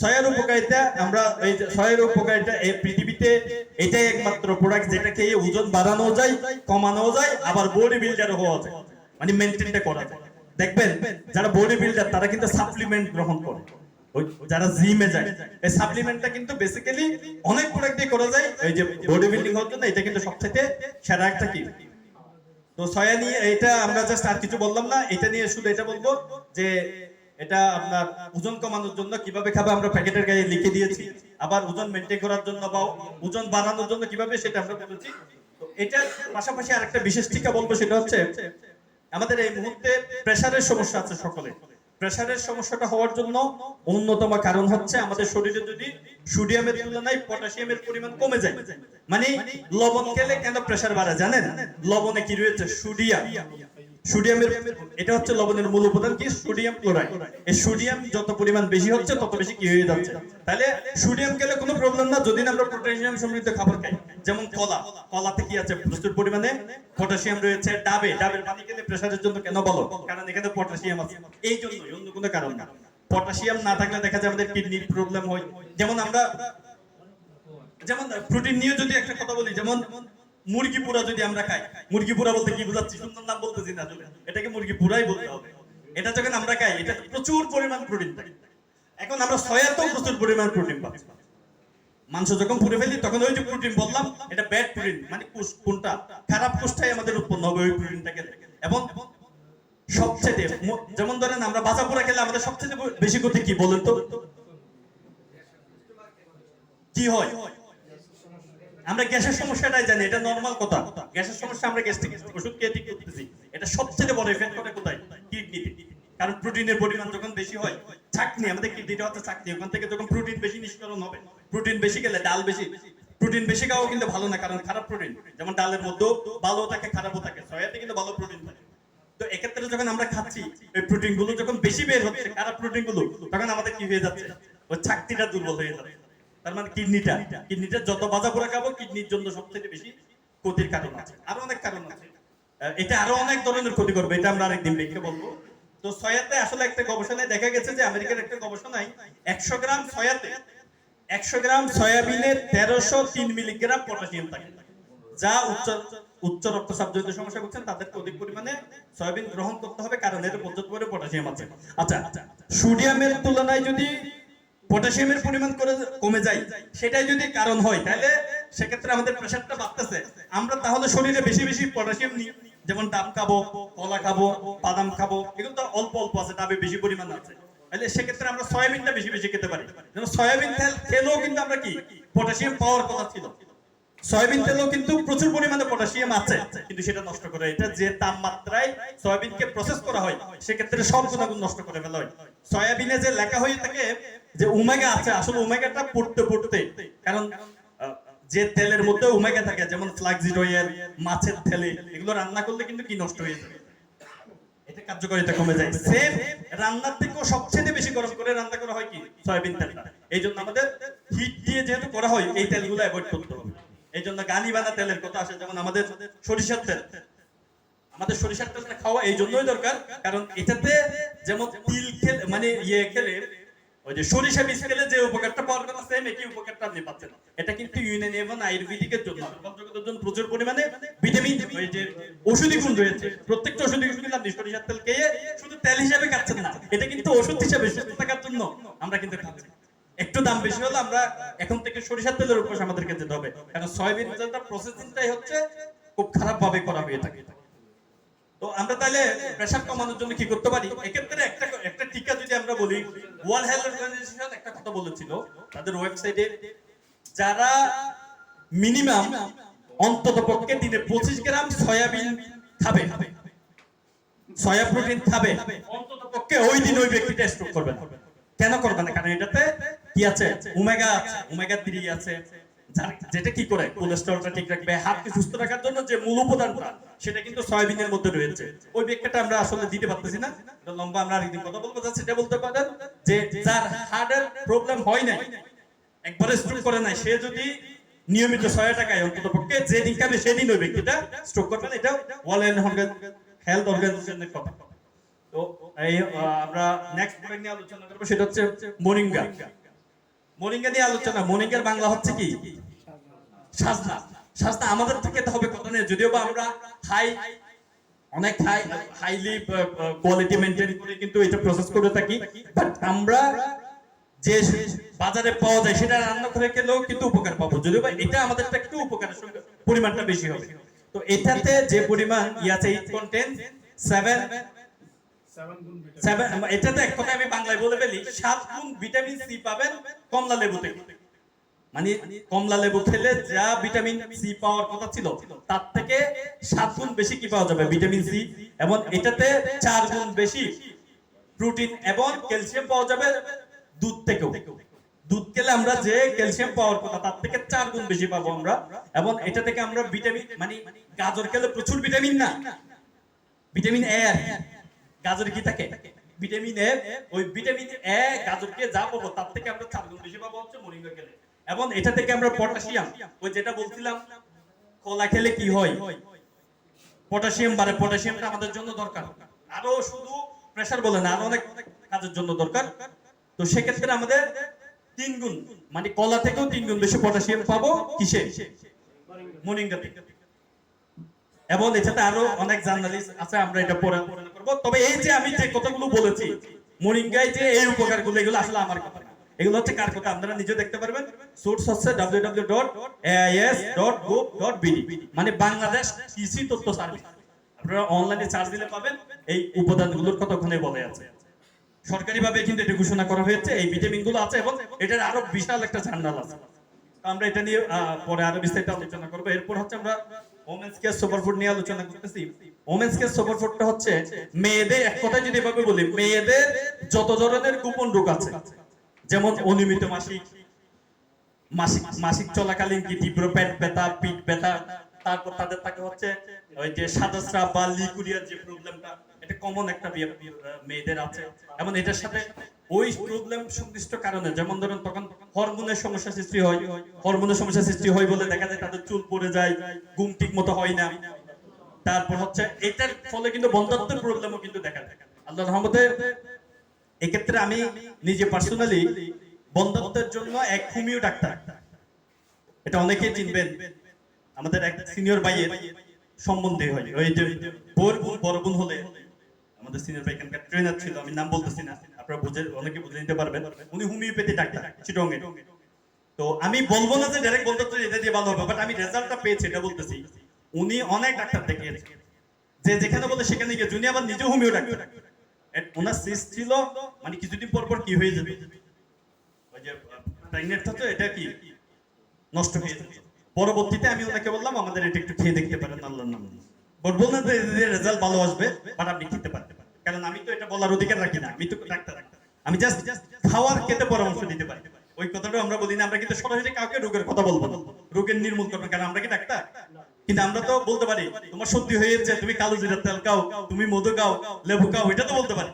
সয়ার উপকারিতা, আমরা এই সয়ার উপকারিতা এই পৃথিবীতে এটাই একমাত্র প্রোডাক্ট যেটা খেয়ে ওজন বাড়ানো যায়, কমানো যায়, আবার বডি বিল্ডার হওয়া যায়, মানে মেইনটেইনটা করা যায়। দেখবেন যারা বডি বিল্ডার তারা কিন্তু সাপ্লিমেন্ট গ্রহণ করে, ওই যারা জিমে যায় এই সাপ্লিমেন্টটা কিন্তু বেসিক্যালি অনেক প্রোডাক্ট দিয়ে করা যায়। এই যে বডি বিল্ডিং হওয়ার জন্য এটা কিন্তু সবচেয়ে সেরা একটা কি। তো সয়া নিয়ে এটা আমরা জাস্ট আর কিছু বললাম না, এটা নিয়ে শুধু এটা বলবো যে এটা আপনার ওজন কমানোর জন্য কিভাবে খাবে আমরা প্যাকেটের গায়ে লিখে দিয়েছি, আবার ওজন মেইনটেইন করার জন্য বা ওজন বাড়ানোর জন্য কিভাবে সেটা আমরা বলেছি। তো এটা পাশাপাশি আরেকটা বিশেষ টিকা বলবো, সেটা হচ্ছে আমাদের এই মুহূর্তে প্রেসারের সমস্যা আছে সকলে। প্রেসারের সমস্যাটা হওয়ার জন্য অন্যতম কারণ হচ্ছে আমাদের শরীরে যদি সোডিয়ামের তুলনায় পটাশিয়ামের পরিমাণ কমে যায়। মানে লবণ খেলে কেন প্রেসার বাড়ে জানেন? লবণে কি রয়েছে, সোডিয়াম। সোডিয়ামের, এটা হচ্ছে লবণের মূল উপাদান কি, সোডিয়াম ক্লোরাইড। এই সোডিয়াম যত পরিমাণ বেশি হচ্ছে তত বেশি কি হয়ে যাচ্ছে। তাহলে সোডিয়াম খেলে কোনো প্রবলেম না যদি আমরা পটাশিয়াম সমৃদ্ধ খাবার খাই। যেমন কলাতে কি আছে, প্রচুর পরিমাণে পটাশিয়াম রয়েছে। ডাবের পানি খেলে প্রেসারের জন্য কেন বলো, কারণ এখানে পটাশিয়াম আছে, এই জন্যই, অন্য কোনো কারণ না। পটাশিয়াম না থাকলে দেখা যায় আমাদের কিডনির প্রবলেম হয়। যেমন প্রোটিন নিয়ে যদি একটা কথা বলি, যেমন মুরগি পুরা যদি আমরা খাই, মুরগি পুরা বলতে কি বোঝাচ্ছি, সুন্দর নাম বলতেছি না, এটাকে মুরগি পুরাই বলতে হবে। এটা যখন আমরা খাই এটা প্রচুর পরিমাণ প্রোটিন থাকে। এখন আমরা সয়াতেও প্রচুর পরিমাণ প্রোটিন পাচ্ছি। মাংস যখন পুড়ে ফেলি তখন ওই যে প্রোটিন বললাম এটা ব্যাড প্রোটিন, মানে কোনটা খারাপ কোষটাই আমাদের উৎপন্ন হবে ওই প্রোটিনটাকে। এবং সবচেয়ে যেমন ধরেন আমরা ভাজা পোড়া খেলে আমাদের সবচেয়ে বেশি ক্ষতি কি বলেন তো, কি হয়? আমরা গ্যাসের সমস্যাটাই জানি, এটা নরমাল কথা। গ্যাসের সমস্যা আমরা গ্যাস্ট্রিক ওষুধ খেয়ে ঠিক করতেছি, এটা সবচেয়ে বড় এফেক্ট করে কোথায়, কিডনিতে। কারণ প্রোটিনের পরিমাণ যখন বেশি হয়, চাকনি, আমাদের কিডনিটা হচ্ছে চাকনি, ওখান থেকে যখন প্রোটিন বেশি নিষ্কাশন হবে, প্রোটিন বেশি গেলে ডাল বেশি, প্রোটিন বেশি খাওয়া কিন্তু ভালো না, কারণ খারাপ প্রোটিন, যেমন ডালের মধ্যেও ভালো থাকে খারাপও থাকে, সয়াতে কিন্তু ভালো প্রোটিন থাকে। তো এক্ষেত্রে যখন আমরা খাচ্ছি এই প্রোটিন গুলো যখন বেশি বের হচ্ছে, খারাপ প্রোটিন গুলো, তখন আমাদের কি হয়ে যাচ্ছে, ওই চাকতিটা দুর্বল হয়ে যাচ্ছে। তার মানে কিডনিটা যত ভাজা পোড়া খাবো কিডনির জন্য সবচেয়ে বেশি ক্ষতির কারণ আছে। আরো অনেক কারণ আছে, এটা আরো অনেক ধরনের ক্ষতি করবে, এটা আমরা আরেকদিন দেখে বলবো। তো সয়াতে আসলে একটা গবেষণায় দেখা গেছে যে আমেরিকার একটা গবেষণায় 100 গ্রাম সয়াতে 100 গ্রাম সয়াবিনের 1303 মিলিগ্রাম পটাশিয়াম থাকে, যা উচ্চ রক্তচাপজনিত সমস্যা ভুগছেন তাদেরকে অধিক পরিমাণে সয়াবিন গ্রহণ করতে হবে, কারণ এর পর্যাপ্ত পরিমাণে পটাশিয়াম আছে। আচ্ছা, সোডিয়ামের তুলনায় যদি পটাশিয়ামের পরিমাণ করে কমে যায়, সেটাই যদি কারণ হয়, তাহলে সেক্ষেত্রে আমাদের প্রেশারটা বাড়তেছে। আমরা তাহলে শরীরে বেশি বেশি পটাশিয়াম নিই, যেমন ডাব খাবো, কলা খাবো, বাদাম খাবো, এগুলো তো অল্প অল্প আছে, ডাবে বেশি পরিমাণ আছে। তাহলে সেক্ষেত্রে আমরা সয়াবিনটা বেশি বেশি খেতে পারি। যেমন সয়াবিন তেল খেলেও কিন্তু আমরা কি পটাশিয়াম পাওয়ার কথা ছিল। সয়াবিন তেলেও কিন্তু প্রচুর পরিমাণে পটাশিয়াম আছে, কিন্তু সেটা নষ্ট করে। এটা যে তাপমাত্রায় সয়াবিনকে প্রসেস করা হয়, সেক্ষেত্রে সব গুণাগুণ নষ্ট করে ফেলা হয়। সয়াবিনে যে লেখা হয়ে থাকে যে ওমেগা আছে, আসলে ওমেগাটা পড়তে পড়তে, কারণ যে তেলের মধ্যে ওমেগা থাকে, যেমন ফ্লাক্সিড অয়েল, মাছের তেলে, এগুলো রান্না করলে কিন্তু কি নষ্ট হয়ে যায়, এটা কার্যকারিতা কমে যায়। সেম রান্নার থেকেও সবচেয়ে বেশি গরম করে রান্না করা হয় কি সয়াবিন তেলটা। এই জন্য আমাদের হিট দিয়ে যেহেতু করা হয়, এই তেলগুলো অ্যাভয়েড করতে হবে। এই জন্য গানিবানা তেলের কথা আসে, যেমন আমাদের সরিষার তেল। আমাদের সরিষার তেলটা খাওয়া এই জন্যই দরকার, কারণ এটাতে যেমন তিল খেলে মানে খেলে, ওই যে সরিষা বীজ খেলে যে উপকারটা পাওয়ার কথা, সেম একই উপকারটা আপনি পাচ্ছেন। এটা কিন্তু ইউনানি এবং আয়ুর্বেদিকের জন্য, জগতের জন্য প্রচুর পরিমাণে ভিটামিন, ওই যে ঔষধি গুণ রয়েছে। প্রত্যেকটা ঔষধি গুণ কিন্তু আপনি সরিষার তেল খেয়ে শুধু তেল হিসেবে খাচ্ছেন না, এটা কিন্তু ওষুধ হিসেবে সুস্থ থাকার জন্য আমরা কিন্তু খাচ্ছি। একটু দাম বেশি হলে আমরা এখন থেকে সরিষার তেলের উপর আমাদেরকে যেতে হবে, কারণ সয়াবিন তেলটা প্রসেসিংটাই হচ্ছে খুব খারাপ ভাবে করা হয়ে থাকে। তো আমরা তাহলে প্রেসার কমানোর জন্য কি করতে পারি? এক্ষেত্রে একটা টিকা যদি আমরা বলি, ওয়ার্ল্ড হেলথ অর্গানাইজেশন একটা কথা বলেছিল তাদের ওয়েবসাইটে, যারা মিনিমাম অন্ততপক্ষে দিনে 25 গ্রাম সয়াবিন খাবে, সয়া প্রোটিন খাবে, অন্ততপক্ষে ওই দিন ওই ব্যক্তিটা স্ট্রোক করবে না। কেন করবে না? কারণ এটাতে কি আছে? ওমেগা আছে, ওমেগা 3 আছে, যেটা কি করে কোলেস্টেরলটা ঠিক রাখবে, হার্টকে সুস্থ রাখার জন্য যে মূল উপাদানটা, সেটা কিন্তু সয়াবিনের মধ্যে রয়েছে। ওই ব্যাখ্যাটা আমরা আসলে দিতে পারতেছি না, এটা লম্বা, আমরা আরেকদিন কথা বলবো। সেটা বলতে পারেন যে যার হার্টের প্রবলেম হয় নাই, একবারে স্ট্রোক করে নাই, সে যদি নিয়মিত 6 টাকায় অন্ততপক্ষে যে দিন খাবে সেদিন ওই ব্যক্তিটা স্ট্রোক করবে না। এটা ওয়ার্ল্ড হেলথ অর্গানাইজেশনের কথা। তো এই আমরা নেক্সট পয়েন্ট নিয়ে আলোচনা করব, সেটা হচ্ছে মোরিঙ্গা। মোরিঙ্গা নিয়ে আলোচনা। মোরিঙ্গার বাংলা হচ্ছে কি? সাজনা। সাজনা আমাদের থেকে তো হবে কথা নেই, যদিও বা আমরা অনেক হাইলি কোয়ালিটি মেইনটেইন করে কিন্তু এটা প্রসেস করে থাকি, বাট আমরা যে বাজারে পাওয়া যায় সেটা রান্না করে খেলেও কিন্তু উপকার পাবো, যদিও বা এটা আমাদেরটা একটু উপকারের সঙ্গে পরিমাণটা বেশি হবে। তো এটাতে যে পরিমাণ আছে, ইট কন্টেন্স 7 এটাতে এক কথা আমি বাংলায় বলে ফেলি, 7 গুণ ভিটামিন সি পাবেন কমলা লেবু থেকে। মানে কমলা লেবু খেলে যা ভিটামিন সি পাওয়ার কথা ছিল, তার থেকে 7 গুণ বেশি কি পাওয়া যাবে? Vitamin C. এবং এটাতে 4 গুণ বেশি প্রোটিন এবং ক্যালসিয়াম পাওয়া যাবে দুধ থেকেও। দুধ খেলে আমরা যে ক্যালসিয়াম পাওয়ার কথা, তার থেকে 4 গুণ বেশি পাবো আমরা। এবং এটা থেকে আমরা ভিটামিন, মানে গাজর খেলে প্রচুর ভিটামিন না, ভিটামিন এ। আর গাজরে কি থাকে? Vitamin A. ওই ভিটামিন এ গাজরকে যা পাবো, তার থেকে আমরা 4 গুণ বেশি পাবো হচ্ছে মোরিঙ্গা খেলে। এবং এটা থেকে আমরা পটাশিয়াম, ওই যেটা বলছিলাম কলা খেলে কি হয়, পটাশিয়াম বাড়ে। পটাশিয়ামটা আমাদের জন্য দরকার, আরো শুধু প্রেসার বলে না, আরো অনেক কাজের জন্য দরকার। তো সেক্ষেত্রে আমাদের 3 গুণ, মানে কলা থেকেও 3 গুণ বেশি পটাশিয়াম পাবো কিসে? মোরিঙ্গা থেকে। এবং এটাতে আরো অনেক জার্নালিস্ট আছে, আমরা এটা পড়া করব। তবে এই যে আমি যে কথাগুলো বলেছি, মোরিঙ্গায় যে এই উপকারগুলো, এগুলো আসলে আমার কথা না, এগুলো হচ্ছে কার কথা আপনারা নিজে দেখতে পারবেন। সোর্স হচ্ছে www.ais.gov.bd, মানে বাংলাদেশ কৃষি তথ্য সার্ভিস। আপনারা অনলাইনে সার্চ দিলে পাবেন এই উপাদানগুলোর কথা ওখানে বলা আছে। সরকারিভাবে কিন্তু এটা ঘোষণা করা হয়েছে, এই ভিটামিনগুলো আছে, এবং এটার আরো বিশাল একটা জার্নাল আছে। আমরা এটা নিয়ে পরে আরো বিস্তারিত আলোচনা করব। এরপর হচ্ছে আমরা ওমেন্স কেয়ার সুপারফুড নিয়ে আলোচনা করতেছি। ওমেন্স কেয়ার সুপারফুডটা হচ্ছে মেয়েদের, এক কথায় যদি এভাবে বলি, মেয়েদের যত ধরনের গোপন রোগ আছে, যেমন অনিয়মিত মাসিক চলাকালীন কি তীব্র পেট ব্যথা, পিঠ ব্যথা, তারপর তাদের থাকে হচ্ছে ওই যে সাদা স্রাব বা লিকুরিয়ার যে প্রবলেমটা, এটা কমন একটা মেয়েদের আছে। এবং এটার সাথে ওই প্রবলেম সংশ্লিষ্ট কারণে, যেমন ধরুন তখন হরমোনের সমস্যা সৃষ্টি হয়, হরমোনের সমস্যা সৃষ্টি হয় বলে দেখা যায় তাদের চুল পড়ে যায়, ঘুম ঠিক মতো হয় না। তারপর হচ্ছে এটার ফলে কিন্তু বন্ধ্যাত্বের প্রবলেমও কিন্তু দেখা যায়। আল্লাহর রহমতে এক্ষেত্রে আমি নিজে পার্সোনালি বন্ধ্যাত্বের জন্য এক হোমিও ডাক্তার, এটা অনেকেই চিনবেন, আমাদের এক সিনিয়র ভাইয়ের সম্বন্ধে হয়, ওই যে বোর বোন বড় বোন হলে আমাদের সিনিয়র ভাই এখানকার ট্রেনার ছিল, আমি নাম বলতেছি না, আপনারা বুঝে অনেকে বুঝে নিতে পারবেন, উনি হোমিওপ্যাথি ডাক্তার চিটংয়ে। তো আমি বলবো না যে ডাইরেক্ট বলতে তো এটা দিয়ে ভালো হবে, বাট আমি রেজাল্টটা পেয়েছি এটা বলতেছি। উনি অনেক ডাক্তার দেখিয়েছে, যে যেখানে বলে সেখানে গিয়ে উনি আবার নিজে হোমিও ডাক্তার। ওনার সিস্ট ছিল, মানে কিছুদিন পর পর কি হয়ে যেত, ওই যে প্রেগনেন্ট হতো, এটা কি নষ্ট হয়ে যেত। পরবর্তীতে আমি ওনাকে বললাম আমাদের এটা একটু খেয়ে দেখতে পারেন, আল্লাহর নাম বলবো না যে রেজাল্ট ভালো আসবে, বাট আপনি খেতে পারতে পারেন, কারণ আমি তো এটা বলার অধিকার রাখি না, আমি তো ডাক্তার, আমি জাস্ট খাওয়ার খেতে পরামর্শ দিতে পারি। ওই কথাটা আমরা বলি না, আমরা কিন্তু সরাসরি কাউকে রোগের কথা বলবো না, রোগের নির্মূল করবে, কারণ আমরা কি ডাক্তার? কিন্তু আমরা তো বলতে পারি তোমার সত্যি হয়েছে, তুমি কালো জিরার তেল খাও, তুমি মধু খাও, লেবু খাও, এটা তো বলতে পারি।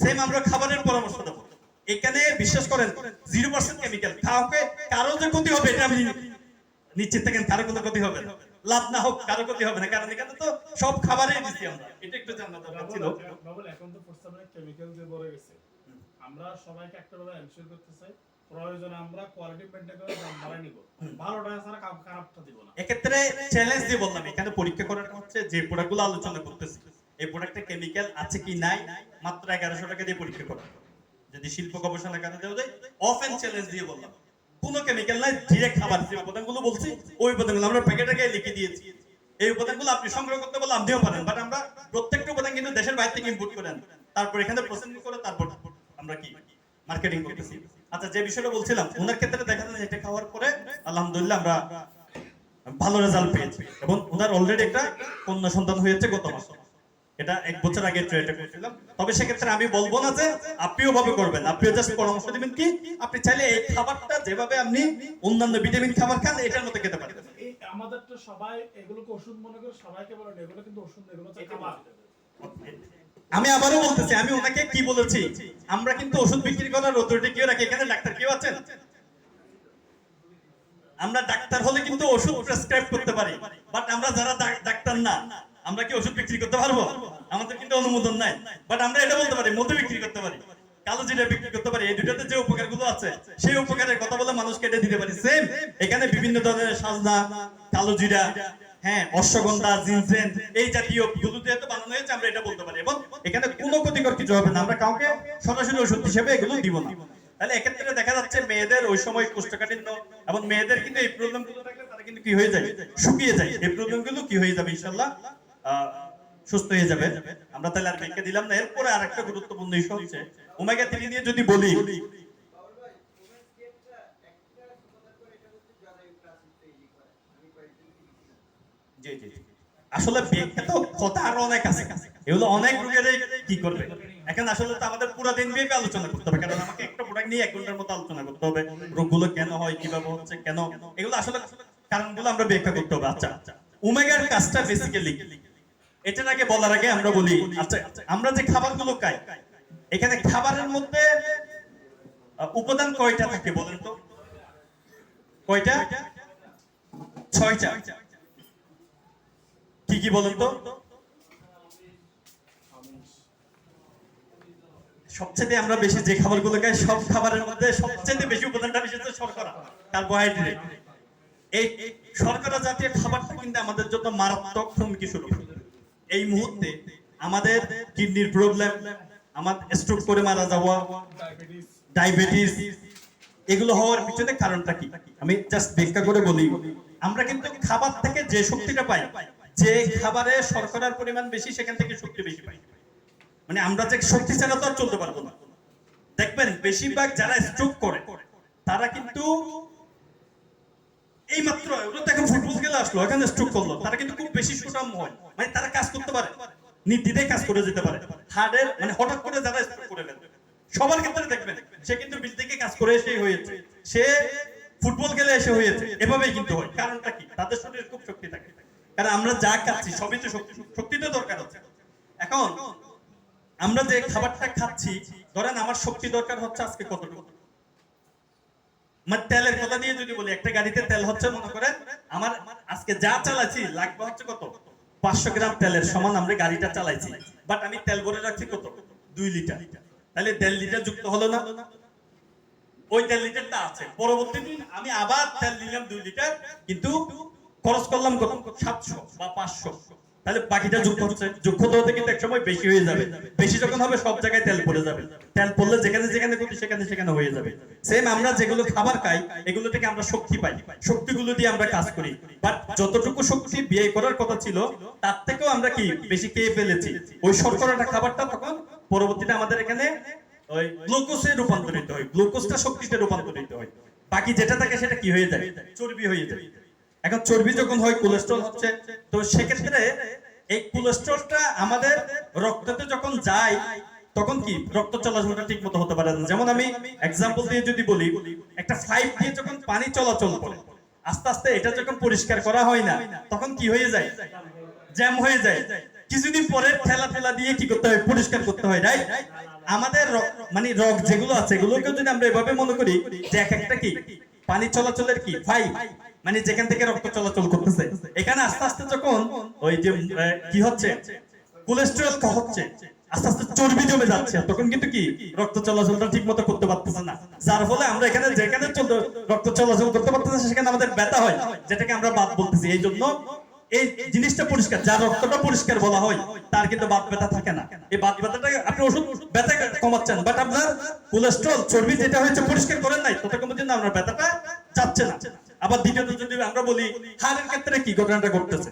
সেম আমরা খাবারের পরামর্শ দেবো। এখানে বিশ্বাস করেন 0% কেমিক্যাল, কাউকে কারো যে ক্ষতি হবে এটা আমি নিশ্চিত থাকেন, কারো কোনো ক্ষতি হবে না, লাভ না হোক কারো ক্ষতি হবে না, কারণ এখানে তো সব খাবারই দিচ্ছি আমরা। এটা একটু জানা দরকার ছিল। বাবুল, এখন তো ফুড সাপ্লাই কেমিক্যাল দিয়ে ভরে গেছে, আমরা সবাইকে একটা কথা এনশিওর করতে চাই, প্রয়োজনে আমরা কোয়ালিটি মেইনটেইন করে দাম বাড়াই নিব, ভালোটা ছাড়া কাউকে খারাপটা দিব না। এক্ষেত্রে চ্যালেঞ্জ দিয়ে বললাম, এখানে পরীক্ষা করাটা হচ্ছে যে প্রোডাক্টগুলো আলোচনা করতেছি, এই প্রোডাক্টে কেমিক্যাল আছে কি নাই মাত্র 1100 টাকা দিয়ে পরীক্ষা করা। যদি শিল্প গবেষণা কাজে দেওয়া যায়, অফেন চ্যালেঞ্জ দিয়ে বললাম কোনো কেমিক্যাল নাই, ডিরেক্ট খাবার, যে উপাদানগুলো বলছি ওই উপাদানগুলো আমরা প্যাকেটে গায়ে লিখে দিয়েছি। এই উপাদানগুলো আপনি সংগ্রহ করতে বলে আপনিও পারেন, বাট আমরা প্রত্যেকটা উপাদান কিন্তু দেশের বাইরে থেকে ইম্পোর্ট করে আনি, তারপর এখানে প্রসেসিং করে তারপর আমরা কি মার্কেটিং করতেছি। আচ্ছা, যে বিষয়টা বলছিলাম, ওনার ক্ষেত্রে দেখা যায় এটা খাওয়ার পরে আলহামদুলিল্লাহ আমরা ভালো রেজাল্ট পেয়েছি, এবং ওনার অলরেডি একটা কন্যা সন্তান হয়েছে গত মাসে। এটা 1 বছর আগে ট্রাইটা করছিলাম। তবে সেক্ষেত্রে আমি বলবো না যে আপনিও ভাবে করবেন, আপনিও জাস্ট পরামর্শ দিবেন কি আপনি চাইলে এই খাবারটা যেভাবে আপনি অন্যান্য ভিটামিন খাবার খান এটার মতো খেতে পারেন। এই আমাদের তো সবাই এগুলোকে ওষুধ মনে করে, সবাইকে বলেন এগুলো কিন্তু ওষুধ, এগুলো হচ্ছে খাবার। আমি আবারও বলতেছি, আমি ওনাকে কি বলেছি, আমরা কিন্তু ওষুধ বিক্রি করার অথরিটি কেউ রাখি, এখানে ডাক্তার কেউ আছেন? আমরা ডাক্তার হলে কিন্তু ওষুধ প্রেসক্রাইব করতে পারি, বাট আমরা যারা ডাক্তার না, আমরা কি ওষুধ বিক্রি করতে পারবো? আমাদের কিন্তু অনুমোদন নাই, বাট আমরা এটা বলতে পারি মধু বিক্রি করতে পারি, কালো জিরা বিক্রি করতে পারি। এই দুটাতে যে উপকারগুলো আছে সেই উপকারের কথা বলে মানুষকে এটা দিতে পারি। সেম এখানে বিভিন্ন ধরনের সাজনা, কালো জিরা, হ্যাঁ, অশ্বগন্ধা, জিনসেন, এই জাতীয় গুলো যেহেতু বানানো হয়েছে আমরা এটা বলতে পারি, এবং এখানে কোনো ক্ষতিকর কিছু হবে না, আমরা কাউকে সরাসরি ওষুধ হিসেবে এগুলো দিব না। তাহলে এক্ষেত্রে দেখা যাচ্ছে মেয়েদের ওই সময় কোষ্ঠকাঠিন্য, এবং মেয়েদের কিন্তু এই প্রবলেম গুলো থাকলে তারা কিন্তু কি হয়ে যায়, শুকিয়ে যায়, এই প্রবলেম গুলো কি হয়ে যাবে ইনশাআল্লাহ সুস্থ হয়ে যাবে। আমরা তাহলে আর ব্যাখ্যা দিলাম না। এরপরে আরেকটা গুরুত্বপূর্ণ ইস্যু হচ্ছে ওমেগা 3 নিয়ে যদি বলি, জি জি আসলে ব্যাখ্যা তো কথা আরো অনেক আছে, এগুলো অনেক রোগের কি করবে। এখন আসলে তো আমাদের পুরো দিন ব্যাপী আলোচনা করতে হবে, কারণ আমাকে একটা প্রোডাক্ট নিয়ে 1 ঘন্টার মতো আলোচনা করতে হবে, রোগগুলো কেন হয়, কিভাবে হচ্ছে, কেন, এগুলো আসলে কারণগুলো আমরা ব্যাখ্যা করতে হবে। আচ্ছা, ওমেগার কাজটা বেসিক্যালি এটার আগে বলার আগে আমরা বলি, আচ্ছা আমরা যে খাবারগুলো খাই, এখানে খাবারের মধ্যে উপাদান কয়টা থাকে বলেন তো? কয়টা? 6টা। কি কি বলেন তো? সবচেয়ে আমরা বেশি যে খাবারগুলো খাই, সব খাবারের মধ্যে সবচেয়ে বেশি উপাদানটা বেশি হচ্ছে শর্করা, কার্বোহাইড্রেট। এই শর্করা জাতীয় খাবারটা কিন্তু আমাদের জন্য মারাত্মক হুমকি স্বরূপ। এই মুহূর্তে আমাদের কিডনির প্রবলেম, আমাদের স্ট্রোক করে মারা যাওয়া, ডায়াবেটিস, এগুলো হওয়ার পিছনে কারণটা কি আমি জাস্ট ব্যাখ্যা করে বলি। আমরা কিন্তু খাবার থেকে যে শক্তিটা পাই, যে খাবারে শর্করার পরিমাণ বেশি সেখান থেকে শক্তি বেশি পাই, মানে আমরা যে শক্তি ছাড়া তো আর চলতে পারবো না। দেখবেন বেশিরভাগ যারা স্ট্রোক করে তারা কিন্তু এই মাত্র এখন ফুটবল খেলে আসলো, এখানে স্ট্রোক করলো, তারা কিন্তু খুব বেশি সুঠাম হয়, মানে তারা কাজ করতে পারে, নির্দ্বিধায় কাজ করে যেতে পারে। হার্টের মানে হঠাৎ করে যারা স্ট্রোক করে ফেলে সবার ক্ষেত্রে দেখবেন সে কিন্তু বিলদিকে কাজ করে এসেই হয়েছে, সে ফুটবল খেলে এসে হয়েছে, এভাবেই কিন্তু হয়। কারণটা কি? তাদের শরীরে খুব শক্তি থাকে, কারণ আমরা যা খাচ্ছি সবই তো শক্তি, শক্তি তো দরকার হচ্ছে। এখন আমরা যে খাবারটা খাচ্ছি, ধরেন আমার শক্তি দরকার হচ্ছে আজকে কতটুকু, মানে তেলের কথা দিয়ে যদি বলি, একটা গাড়িতে তেল হচ্ছে মনে করেন আমার আজকে যা চালাচ্ছি লাগবে হচ্ছে কত, 500 গ্রাম তেলের সমান আমরা গাড়িটা চালাইছি, বাট আমি তেল ভরে রাখছি কত, 2 লিটার, তাহলে 1.5 লিটার যুক্ত হলো না? ওই 1.5 লিটারটা আছে, পরবর্তী দিন আমি আবার তেল নিলাম 2 লিটার, কিন্তু খরচ করলাম কত, 700 বা 500, তাহলে বাকিটা যোগ হচ্ছে, যোগ হতে হতে কিন্তু একসময় বেশি হয়ে যাবে। বেশি যখন হবে সব জায়গায় তেল পড়ে যাবে, তেল পড়লে যেখানে যেখানে ক্ষতি সেখানে সেখানে হয়ে যাবে। সেম আমরা যেগুলো খাবার খাই এগুলো থেকে আমরা শক্তি পাই, শক্তিগুলো দিয়ে আমরা কাজ করি, বাট যতটুকু শক্তি ব্যয় করার কথা ছিল তার থেকেও আমরা কি বেশি খেয়ে ফেলেছি। ওই শর্করাটা খাবারটা তখন পরবর্তীতে আমাদের এখানে ওই গ্লুকোজে রূপান্তরিত হয়, গ্লুকোজটা শক্তিতে রূপান্তরিত হয়, বাকি যেটা থাকে সেটা কি হয়ে যায়, চর্বি হয়ে যায়। এখন চর্বি যখন হয় কোলেস্ট্রল হচ্ছে, তো সেক্ষেত্রে এই কোলেস্ট্রলটা আমাদের রক্ততে যখন যায় তখন কি রক্ত চলাচলটা ঠিক মতো হতে পারে না। যেমন আমি এক্সাম্পল দিয়ে যদি বলি, একটা পাইপ দিয়ে যখন পানি চলাচল করে আস্তে আস্তে এটা যখন পরিষ্কার করা হয় না তখন কি হয়ে যায়, জ্যাম হয়ে যায়। কিছুদিন পরে ঠেলা ঠেলা দিয়ে কি করতে হয়, পরিষ্কার করতে হয়, রাইট? আমাদের মানে রগ যেগুলো আছে এগুলোকে যদি আমরা এভাবে মনে করি যে এক একটা কি পানি চলাচলের কি পাইপ, মানে যেখান থেকে রক্ত চলাচল করতেছে, এখানে আস্তে আস্তে যখন ওই যে কি হচ্ছে কোলেস্টেরল হচ্ছে, আস্তে আস্তে চর্বি জমে যাচ্ছে, তখন কিন্তু কি রক্ত চলাচলটা ঠিক মতো করতে পারতেছে না, যার ফলে আমরা এখানে যেখানে রক্ত চলাচল করতে পারতেছে সেখানে আমাদের ব্যথা হয়, যেটাকে আমরা বাত বলতেছি। এই জন্য এই জিনিসটা পরিষ্কার, যার রক্তটা পরিষ্কার বলা হয় তার কিন্তু বাত ব্যথা থাকে না। এই বাত ব্যথাটা আপনি ওষুধ ব্যথা কমাচ্ছেন, বাট আপনার কোলেস্ট্রল চর্বি যেটা হয়েছে পরিষ্কার করেন নাই, ততক্ষণ পর্যন্ত আপনার ব্যথাটা যাচ্ছে না। আবার দ্বিতীয়ত যদি আমরা বলি হাড়ের ক্ষেত্রে কি ঘটনাটা ঘটতেছে,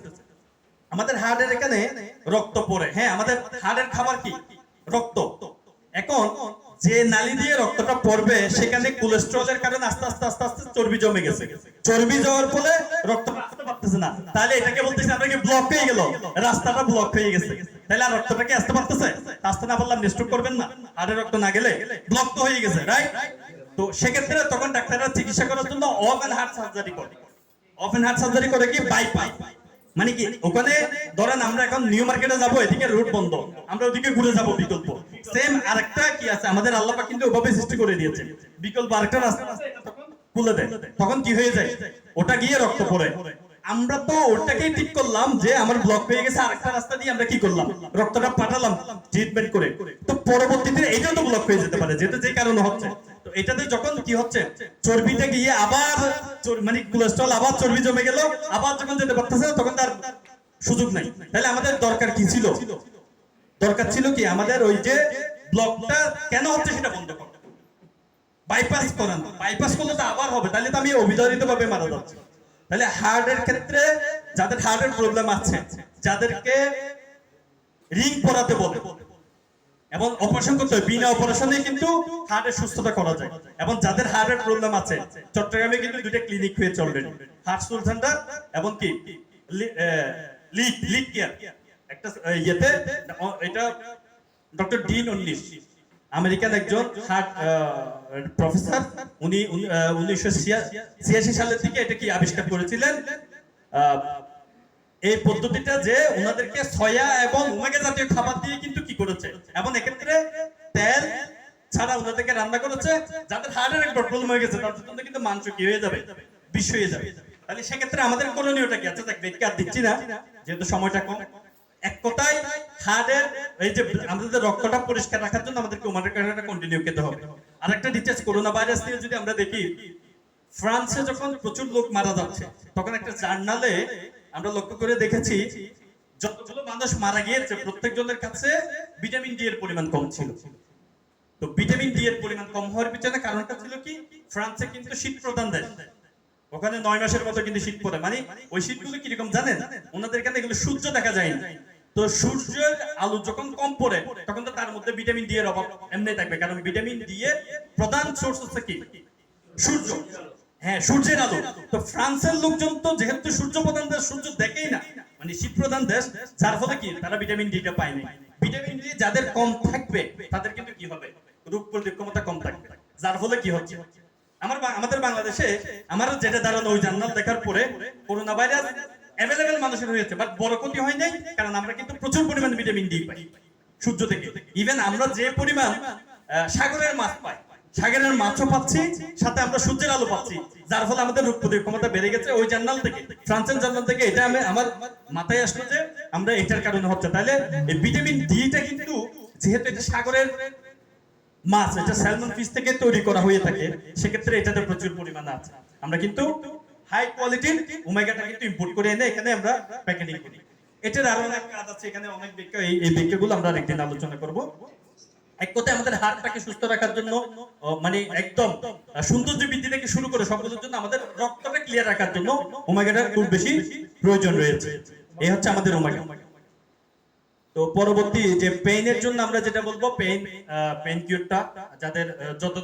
আমাদের হাড়ের এখানে রক্ত পড়ে, হ্যাঁ আমাদের হাড়ের খাবার কি রক্ত। এখন যে নালী দিয়ে রক্তটা পড়বে সেখানে কোলেস্ট্রলের কারণে আস্তে আস্তে আস্তে আস্তে চর্বি জমে গেছে, চর্বি যাওয়ার ফলে রক্ত আসতে পারতেছে না, তাহলে এটাকে বলতেছি আমরা কি ব্লক হয়ে গেল, রাস্তাটা ব্লক হয়ে গেছে, তাহলে আর রক্তটা কি আসতে পারতেছে, আসতে না পারলাম স্ট্রোক করবেন না, হাড়ের রক্ত না গেলে ব্লক তো হয়ে গেছে, রাইট? তো সেক্ষেত্রে তখন ডাক্তাররা চিকিৎসা করার জন্য ওপেন হার্ট সার্জারি করে। ওপেন হার্ট সার্জারি করে কি বাইপাস, মানে কি ওখানে ধরেন আমরা এখন নিউ মার্কেটে যাব, এদিকে রোড বন্ধ, আমরা ওদিকে ঘুরে যাব বিকল্প। সেম আরেকটা কি আছে, আমাদের আল্লাহ পাক কিন্তু ওভাবে সৃষ্টি করে দিয়েছে, বিকল্প আরেকটা রাস্তা আছে, তখন খুলে দেয়, তখন কি হয়ে যায় ওটা গিয়ে রক্ত পড়ে। আমরা তো ওটাকেই ঠিক করলাম যে আমার ব্লক হয়ে গেছে, আরেকটা রাস্তা দিয়ে আমরা কি করলাম রক্তটা পাঠালাম ট্রিটমেন্ট করে, তো পরবর্তীতে এইটাও তো ব্লক হয়ে যেতে পারে, যেটা যে কারণে হচ্ছে। তো এটাতে যখন কি হচ্ছে চর্বিটা গিয়ে আবার মানে কোলেস্ট্রল আবার চর্বি জমে গেল, আবার যখন যেতে পারতেছে না তখন তার সুযোগ নাই। তাহলে আমাদের দরকার কি ছিল, দরকার ছিল কি আমাদের ওই যে ব্লকটা কেন হচ্ছে সেটা বন্ধ করা, বাইপাস করানো। বাইপাস করলে তো আবার হবে, তাহলে তো আমি অবিধারিত ভাবে মারা যাচ্ছি। তাহলে হার্টের ক্ষেত্রে যাদের হার্টের প্রবলেম আছে, যাদেরকে রিং পরাতে বলে এবং অপারেশন করতে হয়, বিনা অপারেশনে কিন্তু হার্টের সুস্থতা করা যায়। এবং যাদের হার্টের প্রবলেম আছে, চট্টগ্রামে কিন্তু দুইটা ক্লিনিক হয়েছে অলরেডি, হার্ট সেন্টার এবং কি লিক কেয়ার, একটা ইয়েতে এটা ডক্টর ডিন অন্নিশ, আমেরিকান একজন হার্ট প্রফেসর, উনি 1986 সালের দিকে এটা কি আবিষ্কার করেছিলেন, এই পদ্ধতিটা যে ওনাদেরকে সয়া এবং ওমেগা জাতীয় খাবার দিয়ে কিন্তু কি করেছে, এবং এক্ষেত্রে তেল ছাড়া ওনাদেরকে রান্না করেছে। যাদের হার্টের একটা প্রবলেম হয়ে গেছে তাদের জন্য কিন্তু মাংস কি হয়ে যাবে, বিষ হয়ে যাবে। তাহলে সেক্ষেত্রে আমাদের করণীয়টা কি আছে, দেখবে আর দিচ্ছি না যেহেতু সময়টা কম। এক কথায় হার্টের এই যে আমাদের রক্তটা পরিষ্কার রাখার জন্য আমাদেরকে ওমেগা কন্টিনিউ খেতে হবে। আরেকটা রিসার্চ করোনা ভাইরাস নিয়ে যদি আমরা দেখি, ফ্রান্সে যখন প্রচুর লোক মারা যাচ্ছে তখন একটা জার্নালে আমরা লক্ষ্য করে দেখেছি যতগুলো মানুষ মারা গিয়েছে প্রত্যেকজনের কাছে ভিটামিন ডি এর পরিমাণ কম ছিল। তো ভিটামিন ডি এর পরিমাণ কম হওয়ার পিছনে কারণটা ছিল কি, ফ্রান্সে কিন্তু শীত প্রধান দেশ, ওখানে 9 মাসের মতো কিন্তু শীত পড়ে, মানে ওই শীতগুলো কিরকম জানেন, ওনাদের এখানে এগুলো সূর্য দেখা যায় না, তো সূর্যের আলো যখন কম পড়ে তখন তো তার মধ্যে ভিটামিন ডি এর অভাব এমনি থাকবে, কারণ ভিটামিন ডি এর প্রধান সোর্স হচ্ছে কি সূর্য, হ্যাঁ সূর্যের আলো। তো ফ্রান্সের লোকজন তো যেহেতু সূর্য প্রধান দেশ, সূর্য দেখেই না, মানে শীত প্রধান দেশ, যার ফলে কি তারা ভিটামিন ডি টা পায় না। ভিটামিন ডি যাদের কম থাকবে তাদের কিন্তু কি হবে, রোগ প্রতিরোধ ক্ষমতা কম থাকবে, যার ফলে কি হচ্ছে আমাদের বাংলাদেশে আমার যেটা দাঁড়ানো ওই জার্নাল দেখার পরে করোনা ভাইরাস অ্যাভেলেবেল মানুষের হয়েছে, বাট বড় ক্ষতি হয় নাই, কারণ আমরা কিন্তু প্রচুর পরিমাণ ভিটামিন ডি পাই সূর্য থেকে। ইভেন আমরা যে পরিমাণ সাগরের মাছ পাই, সাগরের মাছও পাচ্ছি, সাথে আমরা সূর্যের আলো পাচ্ছি, যার ফলে আমাদের রোগ প্রতিরোধ ক্ষমতা বেড়ে গেছে। ওই জার্নাল থেকে, ফ্রান্সের জার্নাল থেকে এটা আমার মাথায় আসলো যে আমরা এটার কারণে হচ্ছে। তাহলে এই ভিটামিন ডিটা কিন্তু যেহেতু এটা সাগরের মাছ, এটা স্যালমন ফিশ থেকে তৈরি করা হয়ে থাকে, সেক্ষেত্রে এটাতে প্রচুর পরিমাণে আছে। আমরা কিন্তু হাই কোয়ালিটির ওমেগাটা কিন্তু ইম্পোর্ট করে এনে এখানে আমরা প্যাকেটিং করি। এটার আরো অনেক কাজ আছে, এখানে অনেক ব্যাখ্যা, এই ব্যাখ্যাগুলো আমরা আরেকদিন আলোচনা করব। এক কথায় আমাদের হার্টটাকে সুস্থ রাখার জন্য মানে একদম সৌন্দর্য বৃদ্ধি থেকে শুরু করে সবগুলোর জন্য আমাদের রক্তটা ক্লিয়ার রাখার জন্য ওমেগাটা খুব বেশি প্রয়োজন রয়েছে। এই হচ্ছে আমাদের ওমেগা। তো পরবর্তী যে পেইনের জন্য আমরা যেটা বলবো, পেইন কিউরটা যাদের যত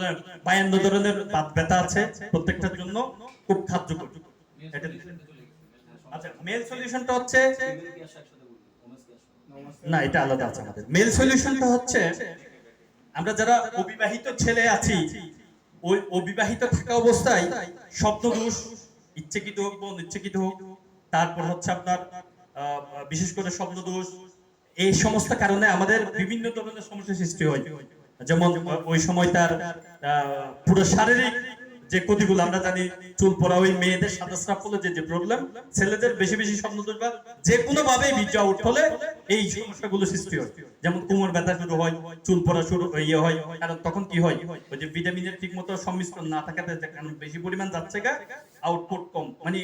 52 ধরনের বাত ব্যথা আছে প্রত্যেকটার জন্য খুব কার্যকর। এটা আচ্ছা, মেল সলিউশনটা হচ্ছে না, এটা আলাদা আছে আমাদের। মেল সলিউশনটা হচ্ছে আমরা যারা অবিবাহিত ছেলে আছি, ওই অবিবাহিত থাকা অবস্থায় স্বপ্নদোষ, ইচ্ছাকৃত হোক বা অনিচ্ছাকৃত হোক, তারপর হচ্ছে আপনার বিশেষ করে স্বপ্নদোষ, এই সমস্ত কারণে আমাদের বিভিন্ন ধরনের সমস্যা সৃষ্টি হয়। যেমন ওই সময় তার পুরো শারীরিক যে ক্ষতিগুলো আমরা জানি, চুল পড়া, ওই মেয়েদের সাদা স্রাব হলে যে প্রবলেম, ছেলেদের বেশি বেশি স্বপ্নদোষ বা যে কোনো ভাবে বীর্য আউট হলে এই সমস্যাগুলো সৃষ্টি হয়। যেমন কোমর ব্যথা শুরু হয়, চুল পড়া শুরু হয়, কারণ তখন কি হয়, ওই যে ভিটামিনের ঠিক মতো সংমিশ্রণ না থাকাতে, কারণ বেশি পরিমাণ যাচ্ছে গা, আউটপুট কম, মানে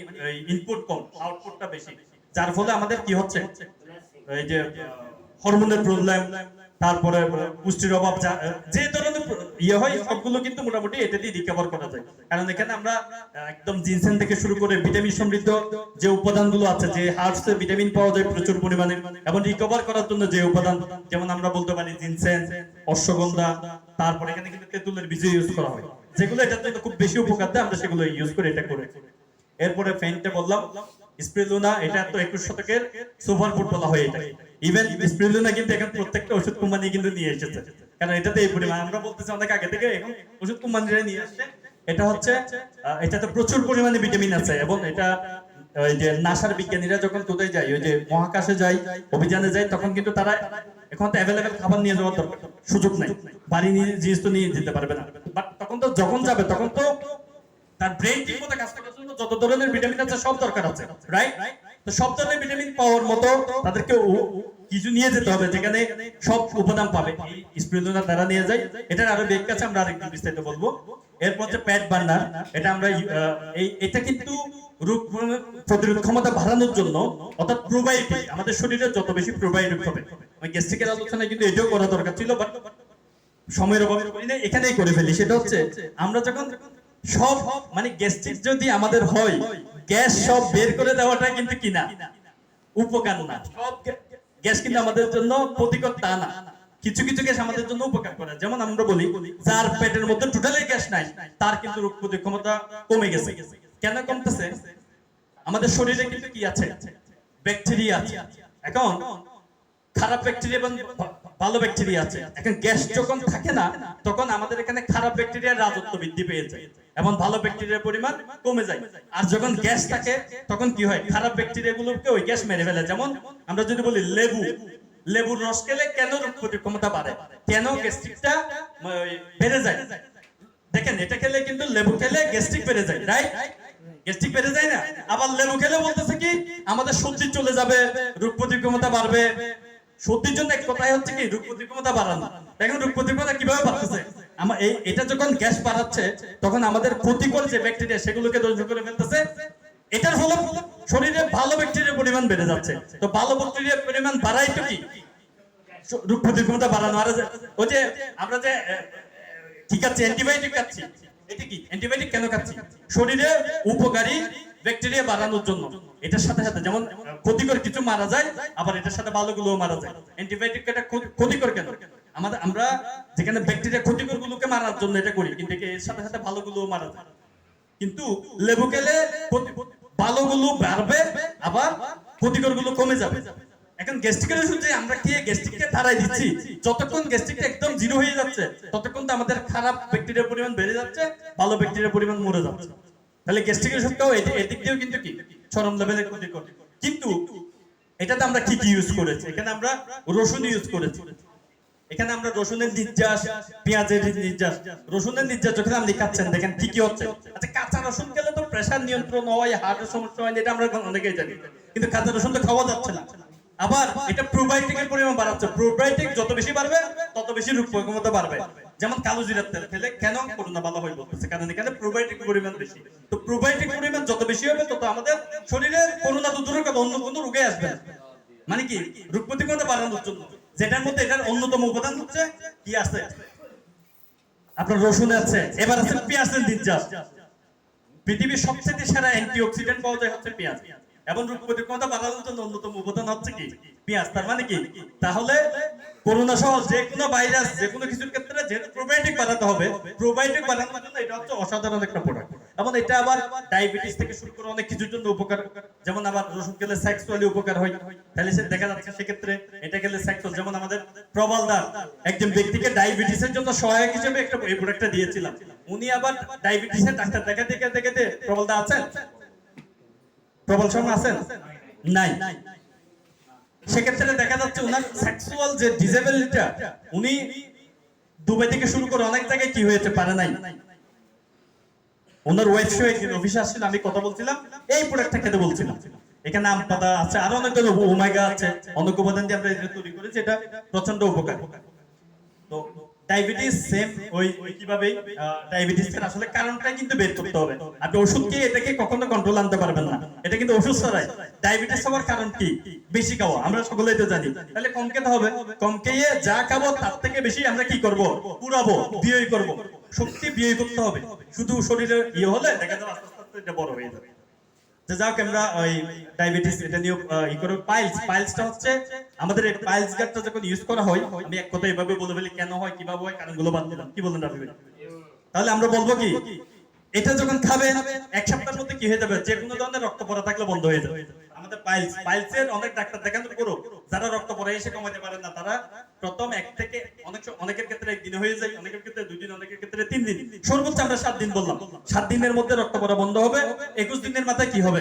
ইনপুট কম, আউটপুটটা বেশি, যার ফলে আমাদের কি হচ্ছে, এই যে হরমোনের প্রবলেম, তারপরে পুষ্টির অভাব, যে ধরনের ইয়ে হয় সবগুলো কিন্তু মোটামুটি এটা দিয়ে রিকভার করা যায়। কারণ এখানে আমরা একদম জিনসেন থেকে শুরু করে ভিটামিন সমৃদ্ধ যে উপাদানগুলো আছে, যে হার্বসে ভিটামিন পাওয়া যায় প্রচুর পরিমাণে, এবং রিকভার করার জন্য যে উপাদান, যেমন আমরা বলতে পারি জিনসেন, অশ্বগন্ধা, তারপরে এখানে কিন্তু তেঁতুলের বীজ ইউজ করা হয়, যেগুলো এটার জন্য খুব বেশি উপকার দেয়, আমরা সেগুলো ইউজ করে এটা করে। এরপরে ফেন্টে বললাম, স্প্রিলুনা, এটা তো 21 শতকের সুপারফুড বলা হয় এটা। ইভেন স্প্রিলুনা কিন্তু এখন প্রত্যেকটা ওষুধ কোম্পানি কিন্তু নিয়ে এসেছে, কারণ এটাতে এই পরিমাণ, আমরা বলতেছি অনেক আগে থেকে, এখন ওষুধ কোম্পানিরা নিয়ে আসছে। এটা হচ্ছে এটাতে প্রচুর পরিমাণে ভিটামিন আছে, এবং এটা ওই যে নাসার বিজ্ঞানীরা যখন কোথায় যায়, ওই যে মহাকাশে যায়, অভিযানে যায়, তখন কিন্তু তারা এখন তো অ্যাভেলেবেল খাবার নিয়ে যাওয়ার দরকার, সুযোগ নাই, বাড়ি নিয়ে জিনিস তো নিয়ে যেতে পারবে না, বাট তখন তো যখন যাবে তখন তো তার ব্রেন ঠিক মতো কাজ করার জন্য যত ধরনের ভিটামিন আছে সব দরকার আছে, রাইট? তো সব ধরনের ভিটামিন পাওয়ার মতো তাদেরকে কিছু নিয়ে যেতে হবে, যেখানে সব উপাদান পাবে, এই স্প্রিলুনা তারা নিয়ে যায়। এটার আরো ব্যাখ্যা আছে, আমরা আরেকটু বিস্তারিত বলবো। এরপর হচ্ছে প্যাট বার্নার, এটা আমরা এটা কিন্তু রোগ প্রতিরোধ ক্ষমতা বাড়ানোর জন্য, অর্থাৎ প্রোবায়োটিক, আমাদের শরীরে যত বেশি প্রোবায়োটিক হবে, ওই গ্যাস্ট্রিকের আলোচনায় কিন্তু এটাও করা দরকার ছিল, বাট সময়ের অভাবে করি না, এখানেই করে ফেলি। সেটা হচ্ছে আমরা যখন সব মানে গ্যাস্ট্রিক যদি আমাদের হয়, গ্যাস সব বের করে দেওয়াটা কিন্তু কিনা উপকার না, সব গ্যাস কিন্তু আমাদের জন্য ক্ষতিকর তা না, কিছু কিছু গ্যাস আমাদের জন্য উপকার করে। যেমন আমরা বলি, যার পেটের মধ্যে টোটালি গ্যাস নাই, তার কিন্তু রোগ প্রতিরোধ ক্ষমতা কমে গেছে। কেন কমতেছে? আমাদের শরীরে কিন্তু কি আছে, ব্যাকটেরিয়া আছে। এখন খারাপ ব্যাকটেরিয়া এবং ভালো ব্যাকটেরিয়া আছে। এখন গ্যাস যখন থাকে না, তখন আমাদের এখানে খারাপ ব্যাকটেরিয়ার রাজত্ব বৃদ্ধি পেয়ে যায় এবং ভালো ব্যাকটেরিয়ার পরিমাণ কমে যায়। আর যখন গ্যাস থাকে তখন কি হয়, খারাপ ব্যাকটেরিয়া গুলোকে ওই গ্যাস মেরে ফেলে। যেমন আমরা যদি বলি লেবুর রস খেলে কেন রোগ প্রতিরোধ ক্ষমতা বাড়ে, কেন গ্যাস্ট্রিকটা বেড়ে যায়, দেখেন এটা খেলে কিন্তু লেবু খেলে গ্যাস্ট্রিক বেড়ে যায়, রাইট? গ্যাস্ট্রিক বেড়ে যায় না, আবার লেবু খেলে বলতেছে কি আমাদের সর্দি চলে যাবে, রোগ প্রতিরোধ ক্ষমতা বাড়বে। সর্দির জন্য এক কথাই হচ্ছে কি রোগ প্রতিরোধ ক্ষমতা বাড়ানো। এখন রোগ প্রতিরোধ ক্ষমতা কিভাবে বাড়তেছে, এটা যখন গ্যাস বাড়াচ্ছে তখন আমাদের ক্ষতিকর যে ব্যাকটেরিয়া সেগুলোকে ধ্বংস করে ফেলতেছে। এটার ফলে শরীরে ভালো ব্যাকটেরিয়ার পরিমাণ বেড়ে যাচ্ছে। তো ভালো ব্যাকটেরিয়ার পরিমাণ বাড়াই তো কি রোগ প্রতিরোধ ক্ষমতা বাড়ানো। আর ওই যে আমরা যে কি খাচ্ছি, অ্যান্টিবায়োটিক খাচ্ছি, এটা কি অ্যান্টিবায়োটিক কেন খাচ্ছি? শরীরে উপকারী ব্যাকটেরিয়া বাড়ানোর জন্য। এটার সাথে সাথে যেমন ক্ষতিকর কিছু মারা যায়, আবার এটার সাথে ভালোগুলোও মারা যায়। অ্যান্টিবায়োটিক এটা ক্ষতিকর কেন? আমরা যেখানে ব্যাকটেরিয়া ক্ষতিকর গুলোকে মারার জন্য এটা করি, কিন্তু এর সাথে সাথে ভালোগুলোও মারা যায়। কিন্তু লেবু খেলে ভালোগুলো বাড়বে, আবার ক্ষতিকর গুলো কমে যাবে। এখন গ্যাস্ট্রিকের ওষুধ যে আমরা খেয়ে গ্যাস্ট্রিককে তাড়াই দিচ্ছি, যতক্ষণ গ্যাস্ট্রিকটা একদম জিরো হয়ে যাচ্ছে ততক্ষণ তো আমাদের খারাপ ব্যাকটেরিয়ার পরিমাণ বেড়ে যাচ্ছে, ভালো ব্যাকটেরিয়ার পরিমাণ মরে যাচ্ছে। তাহলে গ্যাস্ট্রিকের ওষুধটাও এদিক দিয়েও কিন্তু কি চরম লেভেলে ক্ষতিকর। কিন্তু এটাতে আমরা কি কি ইউজ করেছি? এখানে আমরা রসুন ইউজ করেছি। এখানে আমরা রসুনের নির্যাস, পেঁয়াজের নির্যাস, রসুনের নির্যাস যখন আপনি খাচ্ছেন দেখেন কি কি হচ্ছে। আচ্ছা, কাঁচা রসুন খেলে তো প্রেসার নিয়ন্ত্রণ হয়, হার্টের সমস্যা হয়, এটা আমরা অনেকেই জানি, কিন্তু কাঁচা রসুন তো খাওয়া যাচ্ছে না। আবার এটা প্রোবায়োটিকের পরিমাণ বাড়াচ্ছে। প্রোবায়োটিক যত বেশি বাড়বে তত বেশি রোগ প্রতিরোধ বাড়বে। যেমন কালো জিরার তেল খেলে কেন করোনা ভালো হয় বলতেছে, কারণ এখানে প্রোবায়োটিক পরিমাণ বেশি। তো প্রোবায়োটিক পরিমাণ যত বেশি হবে তত আমাদের শরীরে করোনা তো দূরের কথা অন্য কোনো রোগে আসবে না। মানে কি রোগ প্রতিরোধ বাড়ানোর জন্য, যেটার মধ্যে এটার অন্যতম উপাদান হচ্ছে কি আছে, আপনার রসুন আছে, এবার আছে পেঁয়াজের নির্যাস। পৃথিবীর সবচেয়ে সেরা অ্যান্টিঅক্সিডেন্ট পাওয়া যায় হচ্ছে পেঁয়াজ, এবং রোগ প্রতিরোধ বাড়ানোর জন্য অন্যতম উপাদান হচ্ছে কি পেঁয়াজ। তার মানে কি, তাহলে করোনা সহ যে কোনো ভাইরাস যে কোনো কিছুর ক্ষেত্রে যেহেতু প্রোবায়োটিক বাড়াতে হবে, প্রোবায়োটিক বাড়ানোর জন্য এটা হচ্ছে অসাধারণ একটা প্রোডাক্ট। এবং এটা আবার ডায়াবেটিস থেকে শুরু করে অনেক কিছুর জন্য উপকার, যেমন আবার রসুন খেলে সেক্সুয়ালি উপকার হয়। তাহলে সে দেখা যাচ্ছে সেক্ষেত্রে এটা খেলে সেক্সুয়াল, যেমন আমাদের প্রবলদার একজন ব্যক্তিকে ডায়াবেটিসের জন্য সহায়ক হিসেবে একটা এই প্রোডাক্টটা দিয়েছিলাম। উনি আবার ডায়াবেটিসের ডাক্তার দেখাতে প্রবলদা আছেন, প্রবল শর্মা আছেন নাই, সেক্ষেত্রে দেখা যাচ্ছে ওনার সেক্সুয়াল যে ডিসেবিলিটিটা, উনি দুবাই থেকে শুরু করে অনেক জায়গায় কি হয়েছে পারে নাই। ওনার ওয়াইফ শো একদিন অফিসে আসছিল, আমি কথা বলছিলাম, এই প্রোডাক্টটা খেতে বলছিলাম। এখানে আম পাতা আছে, আরো অনেক ওমেগা আছে, অনেক উপাদান দিয়ে আমরা এটা তৈরি করেছি, এটা প্রচন্ড উপকার। তো ডায়াবেটিস সেম ওই কিভাবে ডায়াবেটিসের আসলে কারণটা কিন্তু বের করতে হবে। আপনি ওষুধ খেয়ে এটাকে কখনো কন্ট্রোল আনতে পারবেন না, এটা কিন্তু ওষুধ ছাড়াই। ডায়াবেটিস হওয়ার কারণ কি, বেশি খাওয়া, আমরা সকলেই তো জানি। তাহলে কম খেতে হবে, কম খেয়ে যা খাবো তার থেকে বেশি আমরা কি করব, পুরাবো, ব্যয় করব, শক্তি ব্যয় করতে হবে। শুধু শরীরে ইয়ে হলে দেখা যাবে আস্তে আস্তে এটা বড় হয়ে যাবে। যে যাক, আমরা ওই ডায়াবেটিস এটা নিয়ে ই করে পাইলসটা হচ্ছে আমাদের এই পাইলস গার্ডটা যখন ইউজ করা হয়, আমি এক কথা এইভাবে বলে ফেলি কেন হয়, কিভাবে হয়, কারণগুলো বাদ দিলাম। কি বলেন রাফি ভাই? তাহলে আমরা বলবো কি, এটা যখন খাবেন এক সপ্তাহের মধ্যে কি হয়ে যাবে, যে কোনো ধরনের রক্ত পড়া থাকলে বন্ধ হয়ে যাবে। আমাদের পাইলসের অনেক ডাক্তার দেখানোর পরও যারা রক্ত পড়া এসে কমাতে পারেন না, তারা প্রথম এক থেকে অনেকের ক্ষেত্রে একদিন হয়ে যায়, অনেকের ক্ষেত্রে 2 দিন, অনেকের ক্ষেত্রে 3 দিন, সর্বোচ্চ আমরা 7 দিন বললাম। 7 দিনের মধ্যে রক্ত পড়া বন্ধ হবে, 21 দিনের মাথায় কি হবে,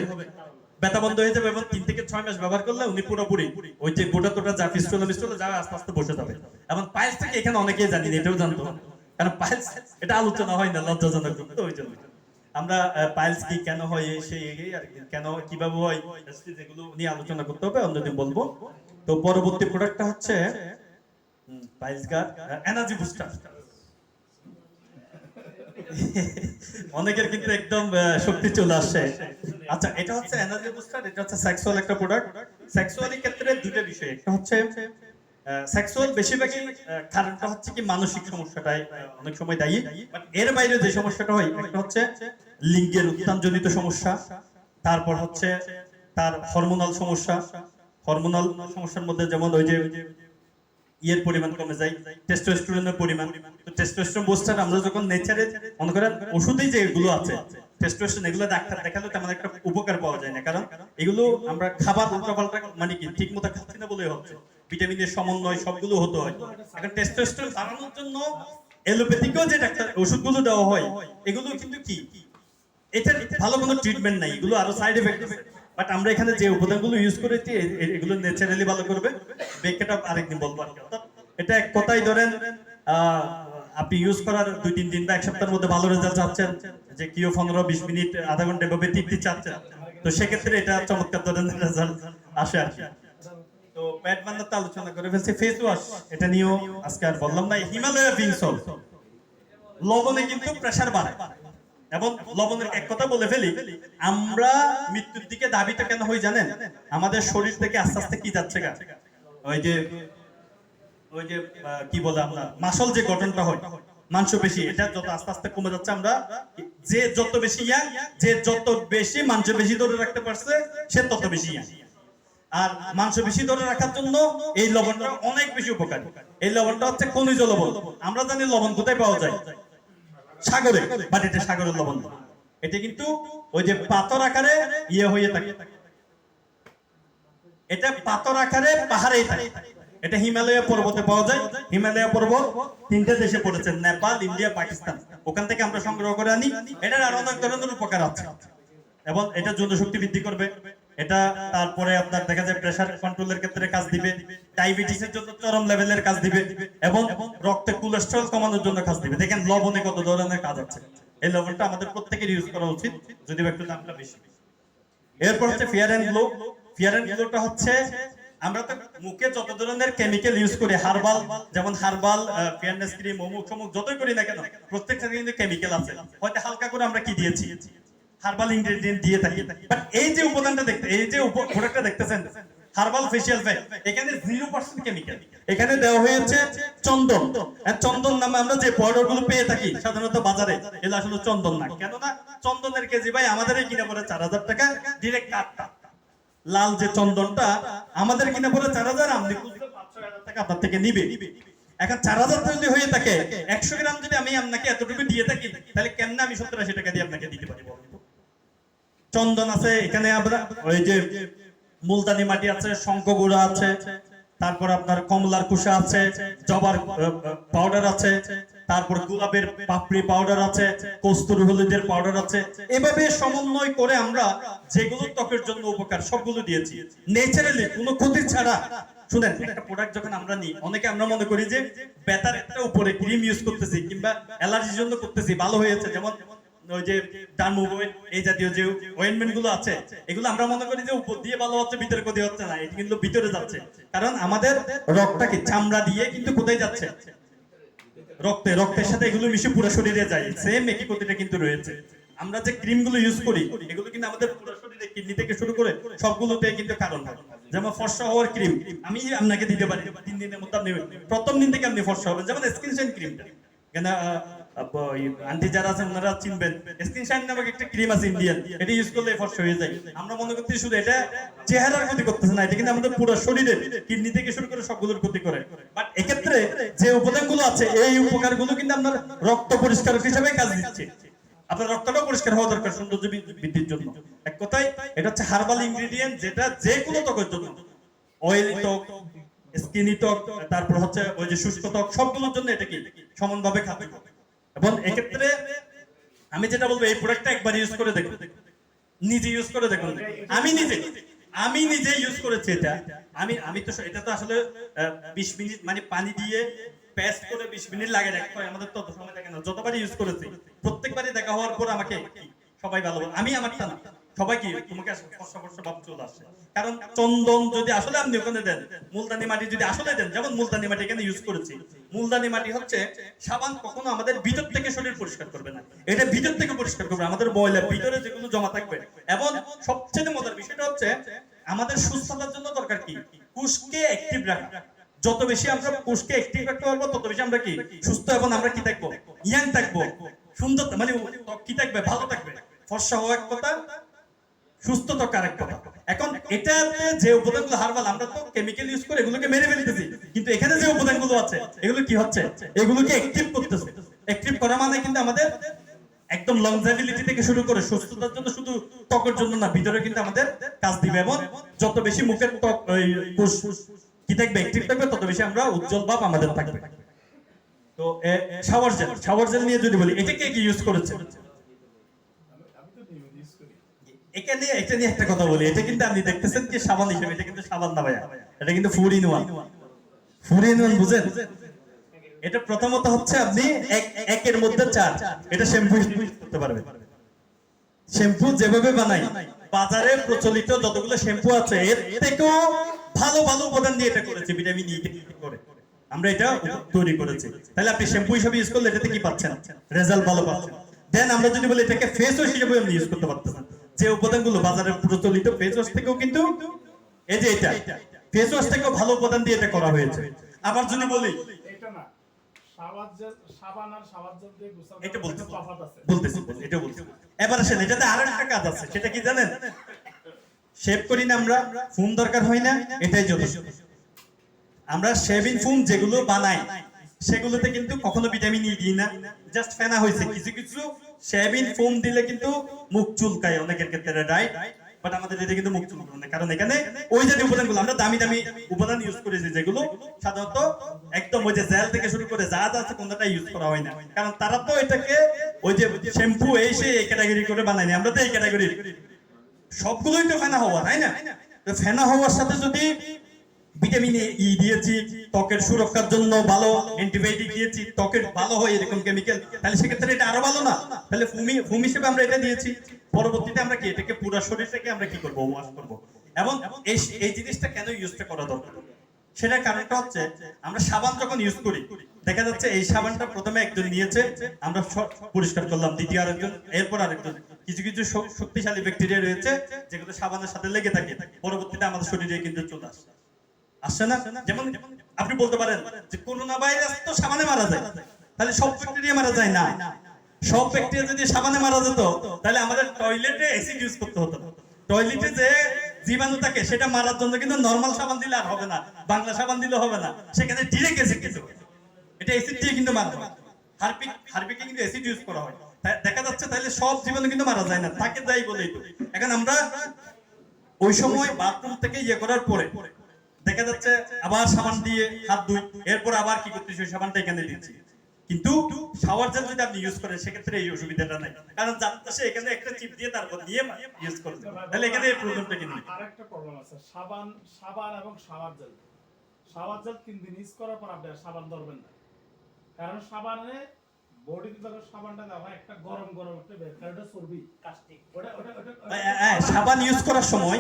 ব্যথা বন্ধ হয়ে যাবে। এবং 3 থেকে 6 মাস ব্যবহার করলে উনি পুরোপুরি ওই যে গোটা তোটা যা ফিস্টুলা যা আস্তে আস্তে বসে যাবে। এবং পাইলস থেকে এখানে অনেকেই জানি না, এটাও জানতো, কারণ পাইলস এটা আলোচনা হয় না, লজ্জাজনক, তো ওই জন্য আমরা পাইলস কি, কেন হয়, সেই আর কেন কিভাবে হয়, যেগুলো নিয়ে আলোচনা করতে হবে, অন্যদিন বলবো। তো পরবর্তী প্রোডাক্টটা হচ্ছে পাইলস গার্ড এনার্জি বুস্টার। অনেকের কিন্তু একদম শক্তি চলে আসে। আচ্ছা, এটা হচ্ছে এনার্জি বুস্টার, এটা হচ্ছে সেক্সুয়াল একটা প্রোডাক্ট। সেক্সুয়ালি ক্ষেত্রে দুটো বিষয়, একটা হচ্ছে সেক্সুয়াল বেশিরভাগই কারণটা হচ্ছে কি মানসিক সমস্যাটাই অনেক সময় দায়ী, বাট এর বাইরে যে সমস্যাটা হয়, একটা হচ্ছে লিঙ্গের উত্থানজনিত সমস্যা, তারপর হচ্ছে তার হরমোনাল সমস্যা। হরমোনাল সমস্যার মধ্যে যেমন ওই যে ইয়ের পরিমাণ কমে যায়, টেস্টোস্টেরনের পরিমাণ। তো টেস্টোস্টেরন বুস্টার আমরা যখন নেচারে মনে করেন ওষুধেই যে এগুলো আছে টেস্টোস্টেরন, এগুলো ডাক্তার দেখালে তেমন একটা উপকার পাওয়া যায় না, কারণ এগুলো আমরা খাবার উল্টাপাল্টা মানে কি ঠিক মতো খাচ্ছি না বলে হচ্ছে, ভিটামিনের সমন্বয় সবগুলো হতে হয়। এখন টেস্টোস্টেরন বাড়ানোর জন্য এলোপ্যাথিকও যে ডাক্তার ওষুধগুলো দেওয়া হয়, এগুলো কিন্তু কি এটার ভালো কোনো ট্রিটমেন্ট নাই, এগুলো আরো সাইড এফেক্ট আছে। বাট আমরা এখানে যে উপাদানগুলো ইউজ করেছি এগুলো ন্যাচারালি ভালো করবে। ব্যাখ্যাটা আরেকদিন বলবো। এটা এক কথাই ধরেন আপনি ইউজ করার 2-3 দিন বা এক সপ্তাহের মধ্যে ভালো রেজাল্ট চাচ্ছেন, যে কিও 15-20 মিনিট আধা ঘন্টা এভাবে তৃপ্তি চাচ্ছেন, তো সেক্ষেত্রে এটা চমৎকার ধরনের রেজাল্ট আসে আর কি। তো পেট বান্নাতে আলোচনা করে ফেলছি। ফেস ওয়াশ এটা নিয়েও আজকে আর বললাম না। হিমালয়া পিঙ্ক সল্ট, লবণে কিন্তু প্রেসার বাড়ায়, এবং লবণের এক কথা বলে ফেলি, আমরা মৃত্যুর দিকে ধাবিত কেন হই জানেন? আমাদের শরীর থেকে আস্তে আস্তে কি যাচ্ছে গা, ওই যে কি বলে আমরা মাসল যে গঠনটা হয়, মাংসপেশি, এটা যত আস্তে আস্তে কমে যাচ্ছে। আমরা যে যত বেশি ইয়াং, যে যত বেশি মাংসপেশি ধরে রাখতে পারছে সে তত বেশি ইয়াং। আর মাংসপেশি ধরে রাখার জন্য এই লবণটা অনেক বেশি উপকারী। এই লবণটা হচ্ছে খনিজ লবণ। আমরা জানি লবণ কোথায় পাওয়া যায়, সাগরে, বাট এটা সাগরের লবণ, এটা কিন্তু ওই যে পাথর আকারে ইয়ে হয়ে থাকে, এটা পাথর আকারে পাহাড়েই থাকে। এটা হিমালয় পর্বতে পাওয়া যায়। হিমালয় পর্বত 3টে দেশে পড়েছে, নেপাল, ইন্ডিয়া, পাকিস্তান, ওখান থেকে আমরা সংগ্রহ করে আনি। এটার আরো অনেক ধরনের উপকার আছে, এবং এটা যৌন শক্তি বৃদ্ধি করবে। এটা তারপরে আপনার দেখা যায় প্রেসার কন্ট্রোলের ক্ষেত্রে কাজ দিবে, ডায়াবেটিসের জন্য চরম লেভেলের কাজ দিবে, এবং রক্তে কোলেস্টেরল কমানোর জন্য কাজ দিবে। দেখেন লবণে কত ধরনের কাজ আছে। এই লবণটা আমাদের প্রত্যেকের ইউজ করা উচিত, যদিও একটু দামটা বেশি। এরপর হচ্ছে fair and glow. Fair and গ্লোটা হচ্ছে আমরা তো মুখে যত ধরনের কেমিক্যাল ইউজ করি, হার্বাল, যেমন হার্বাল ফেয়ারনেস ক্রিম, অমুক সমুক যতই করি না কেন, প্রত্যেকটাতে কিন্তু কেমিক্যাল আছে। হয়তো হালকা করে আমরা কি দিয়েছি, হার্বাল ইনগ্রেডিয়েন্ট দিয়ে থাকি, বাট এই যে উপাদানটা দেখতে, এই যে প্রোডাক্টটা দেখতেছেন, হার্বাল ফেশিয়াল প্যাক, এখানে 0% কেমিক্যাল। এখানে দেওয়া হয়েছে চন্দন। আর চন্দন নামে আমরা যে পাউডার গুলো পেয়ে থাকি সাধারণত বাজারে, এগুলো আসলে চন্দন না। কেননা চন্দনের কেজি ভাই আমাদের কিনা পড়ে 4000 টাকা ডিরেক্ট কাটটা। লাল যে চন্দনটা আমাদের কিনা পড়ে 4000, আপনি খুঁজলে 5-6000 টাকা আপনার থেকে নিবে। এখন 4000 যদি হয়ে থাকে, 100 গ্রাম যদি আমি আপনাকে এতটুকু দিয়ে থাকি, তাহলে কেমনে আমি 70-80 টাকা দিয়ে আপনাকে দিতে পারি বলুন তো? চন্দন আছে এখানে, আমরা ওই যে মুলতানি মাটি আছে, শঙ্খ গুঁড়া আছে, তারপর আপনার কমলার কুশা আছে, জবার পাউডার আছে, তারপর গোলাপের পাপড়ি পাউডার আছে, কস্তুরী হলুদের পাউডার আছে। এভাবে সমন্বয় করে আমরা যেগুলো ত্বকের জন্য উপকার সবগুলো দিয়েছি ন্যাচারালি, কোনো ক্ষতি ছাড়া। শুনেন, একটা প্রোডাক্ট যখন আমরা নিই, অনেকে আমরা মনে করি যে বেতার একটা উপরে ক্রিম ইউজ করতেছি কিংবা অ্যালার্জির জন্য করতেছি, ভালো হয়েছে। যেমন ওই যে ডার্মোভয়েড, এই জাতীয় যে অয়েন্টমেন্ট গুলো আছে, এগুলো আমরা মনে করি যে উপর দিয়ে ভালো হচ্ছে, ভিতরে ক্ষতি হচ্ছে না। এটা কিন্তু ভিতরে যাচ্ছে, কারণ আমাদের রক্তটা কি চামড়া দিয়ে কিন্তু কোথায় যাচ্ছে? রক্তের সাথে এগুলো মিশে পুরো শরীরে যায়। সেম একই ক্ষতিটা কিন্তু রয়েছে। আমরা যে ক্রিম গুলো ইউজ করি, এগুলো কিন্তু আমাদের পুরো শরীরে, কিডনি থেকে শুরু করে সবগুলোতে কিন্তু কারণ হয়। যেমন ফর্সা হওয়ার ক্রিম আমি আপনাকে দিতে পারি, 3 দিনের মধ্যে আপনি প্রথম দিন থেকে আপনি ফর্সা হবেন। যেমন স্কিন শাইন ক্রিমটা, কেন আন্টি যারা আছেন ওনারা চিনবেন, স্কিন শাইন নামক একটা ক্রিম আছে ইন্ডিয়ান, এটা ইউজ করলে ফর্সা হয়ে যায়। আমরা মনে করতে শুধু এটা চেহারার ক্ষতি করতেছে না, এটা কিন্তু আমাদের পুরো শরীরের, কিডনি থেকে শুরু করে সবগুলোর ক্ষতি করে। বাট এক্ষেত্রে যে উপাদানগুলো আছে, এই উপকারগুলো কিন্তু আপনার রক্ত পরিষ্কারক হিসেবে কাজ দিচ্ছে। আপনার রক্তটাও পরিষ্কার হওয়া দরকার সৌন্দর্য বৃদ্ধির জন্য। এক কথায় এটা হচ্ছে হার্বাল ইনগ্রেডিয়েন্ট, যেটা যে কোনো ত্বকের জন্য, অয়েলি ত্বক, স্কিনি ত্বক, তারপর হচ্ছে ওই যে শুষ্ক ত্বক, সবগুলোর জন্য এটা কি সমানভাবে খাবে। এবং এক্ষেত্রে আমি যেটা বলবো, এই প্রোডাক্টটা একবার ইউজ করে দেখুন, নিজে ইউজ করে দেখুন। আমি নিজে ইউজ করেছি এটা। আমি তো এটা তো আসলে 20 মিনিট মানে পানি দিয়ে পেস্ট করে 20 মিনিট লাগে রাখতে হয়, আমাদের তত সময় লাগে না। যতবারই ইউজ করেছি, প্রত্যেকবারই দেখা হওয়ার পর আমাকে সবাই ভালো বলে, আমি আমারটা না, সবাই কি তোমাকে ফর্সা ভাব চলে আসে। কারণ চন্দন যদি আসলে আপনি ওখানে দেন, মুলতানি মাটি যদি আসলে দেন, যেমন মুলতানি মাটি এখানে ইউজ করেছি। মুলতানি মাটি হচ্ছে সাবান কখনো আমাদের ভিতর থেকে শরীর পরিষ্কার করবে না, এটা ভিতর থেকে পরিষ্কার করবে আমাদের ময়লা ভিতরে যেগুলো জমা থাকবে। এবং সবচেয়ে মজার বিষয়টা হচ্ছে, আমাদের সুস্থতার জন্য দরকার কি কোষকে অ্যাক্টিভ রাখা। যত বেশি আমরা কোষকে অ্যাক্টিভ রাখতে পারবো, তত বেশি আমরা কি সুস্থ এবং আমরা কি থাকবো, ইয়াং থাকবো, সুন্দর, মানে কি থাকবে, ভালো থাকবে। ফর্সা হওয়া এক কথা, সুস্থ ত্বক আরেক কথা। এখন এটাতে যে উপাদানগুলো হার্বাল, আমরা তো কেমিক্যাল ইউজ করে এগুলোকে মেরে ফেলতেছি, কিন্তু এখানে যে উপাদানগুলো আছে এগুলো কি হচ্ছে, এগুলোকে অ্যাক্টিভ করতেছে। অ্যাক্টিভ করা মানে কিন্তু আমাদের একদম লংজিভিটি থেকে শুরু করে সুস্থতার জন্য, শুধু ত্বকের জন্য না, ভিতরে কিন্তু আমাদের কাজ দিবে। এবং যত বেশি মুখের ত্বক কোষ কি থাকবে, অ্যাক্টিভ থাকবে, তত বেশি আমরা উজ্জ্বল ভাব আমাদের থাকবে। তো শাওয়ার জেল নিয়ে যদি বলি, এটা কে কি ইউজ করেছে? এটা নিয়ে একটা কথা বলি, এটা কিন্তু আপনি দেখতেছেন কি সাবান হিসেবে, এটা কিন্তু সাবান না ভাইয়া, এটা কিন্তু 4 in 1। 4 in 1 বুঝেন? এটা প্রথমত হচ্ছে আপনি একের মধ্যে 4, এটা শ্যাম্পু ইউজ করতে পারবেন। শ্যাম্পু যেভাবে বানাই, বাজারে প্রচলিত যতগুলো শ্যাম্পু আছে, এর থেকেও ভালো ভালো উপাদান দিয়ে এটা করেছে, ভিটামিন ই করে আমরা এটা তৈরি করেছি। তাহলে আপনি শ্যাম্পু হিসেবে ইউজ করলে এটাতে কি পাচ্ছেন, রেজাল্ট ভালো পাচ্ছেন। দেন আমরা যদি বলি এটাকে ফেস ওয়াশ হিসেবে আপনি ইউজ করতে পারতেছেন। যে উপাদানগুলো বাজারে প্রচলিত ফেস ওয়াশ থেকেও কিন্তু, এই যে এটা ফেস ওয়াশ থেকেও ভালো উপাদান দিয়ে এটা করা হয়েছে। আবার যদি বলি এটা না, সাবান আর শাওয়ার জেল দিয়ে গোসল এটা করার বলতেছি, তফাৎ আছে। এটা বলতেছি। এবার আসেন, এটাতে আরো একটা কাজ আছে, সেটা কি জানেন? শেভ করি না আমরা, ফোম দরকার হয় না, এটাই যথেষ্ট। আমরা শেভিং ফোম যেগুলো বানাই, সেগুলোতে কিন্তু কখনো ভিটামিন ই দিই না, জাস্ট ফেনা হয়েছে। কিছু কিছু শেভিং ফোম দিলে কিন্তু মুখ চুলকায় অনেকের ক্ষেত্রে, রাইট? বাট আমাদের এটা কিন্তু মুখ চুলকায় না, কারণ এখানে ওই যে উপাদানগুলো আমরা দামি দামি উপাদান ইউজ করেছি, যেগুলো সাধারণত একদম ওই যে জেল থেকে শুরু করে যা যা আছে কোনটা ইউজ করা হয় না। কারণ তারা তো এটাকে ওই যে শ্যাম্পু এসে এই ক্যাটাগরি করে বানায়নি, আমরা তো এই ক্যাটাগরি। সবগুলোই তো ফেনা হওয়া, তাই না? তো ফেনা হওয়ার সাথে যদি ভিটামিন ই দিয়েছি, ত্বকের সুরক্ষার জন্য ভালো, অ্যান্টিবায়োটিক দিয়েছি, ত্বকের ভালো হয় এরকম কেমিক্যাল, তাহলে সেক্ষেত্রে এটা আরো ভালো না? তাহলে ফুম হিসেবে আমরা এটা দিয়েছি। পরবর্তীতে আমরা কি এটাকে পুরো শরীরটাকে আমরা কি করব, ওয়াশ করব। এবং এই জিনিসটা কেন ইউজটা করা দরকার, সেটার কারণটা হচ্ছে আমরা সাবান যখন ইউজ করি, দেখা যাচ্ছে এই সাবানটা প্রথমে একজন নিয়েছে, আমরা পরিষ্কার করলাম, দ্বিতীয় আরেকজন, এরপর আরেকজন। কিছু কিছু শক্তিশালী ব্যাকটেরিয়া রয়েছে যেগুলো সাবানের সাথে লেগে থাকে, পরবর্তীতে আমাদের শরীরে কিন্তু চলে আসছে না। যেমন আপনি বলতে পারেন যে করোনা ভাইরাস তো সাবানে মারা যায়, তাহলে সব ব্যাকটেরিয়া মারা যায় না। সব ব্যাকটেরিয়া যদি সাবানে মারা যেত তাহলে আমাদের টয়লেটে অ্যাসিড ইউজ করতে হতো। টয়লেটে যে জীবাণু থাকে সেটা মারার জন্য কিন্তু নরমাল সাবান দিলে আর হবে না, বাংলা সাবান দিলে হবে না, সেখানে ডিরেক্ট অ্যাসিড দিতে হবে। এটা অ্যাসিড দিয়ে কিন্তু মারা হয়। হারপিকে কিন্তু অ্যাসিড ইউজ করা হয়। দেখা যাচ্ছে তাহলে সব জীবাণু কিন্তু মারা যায় না, তাকে যাই বলেই তো। এখন আমরা ওই সময় বাথরুম থেকে ইয়ে করার পরে দেখা যাচ্ছে আবার সাবান দিয়ে হাত ধুই, এরপর আবার কি করতেছি ওই সাবানটা এখানে দিচ্ছি। কিন্তু শাওয়ার জেল যদি আপনি ইউজ করেন সেক্ষেত্রে এই অসুবিধাটা নাই, কারণ জানতেছে এখানে একটা চিপ দিয়ে তারপর দিয়ে ইউজ করতে, তাহলে এখানে এই প্রবলেমটা কিন্তু নেই। আরেকটা প্রবলেম আছে, সাবান এবং শাওয়ার জেল 3 দিন ইউজ করার পর আপনি আর সাবান ধরবেন না, কারণ সাবানে বডিতে যখন সাবানটা দেওয়া হয় একটা গরম একটা বের করে, ওটা চর্বি কাস্টিক, ওটা সাবান ইউজ করার সময়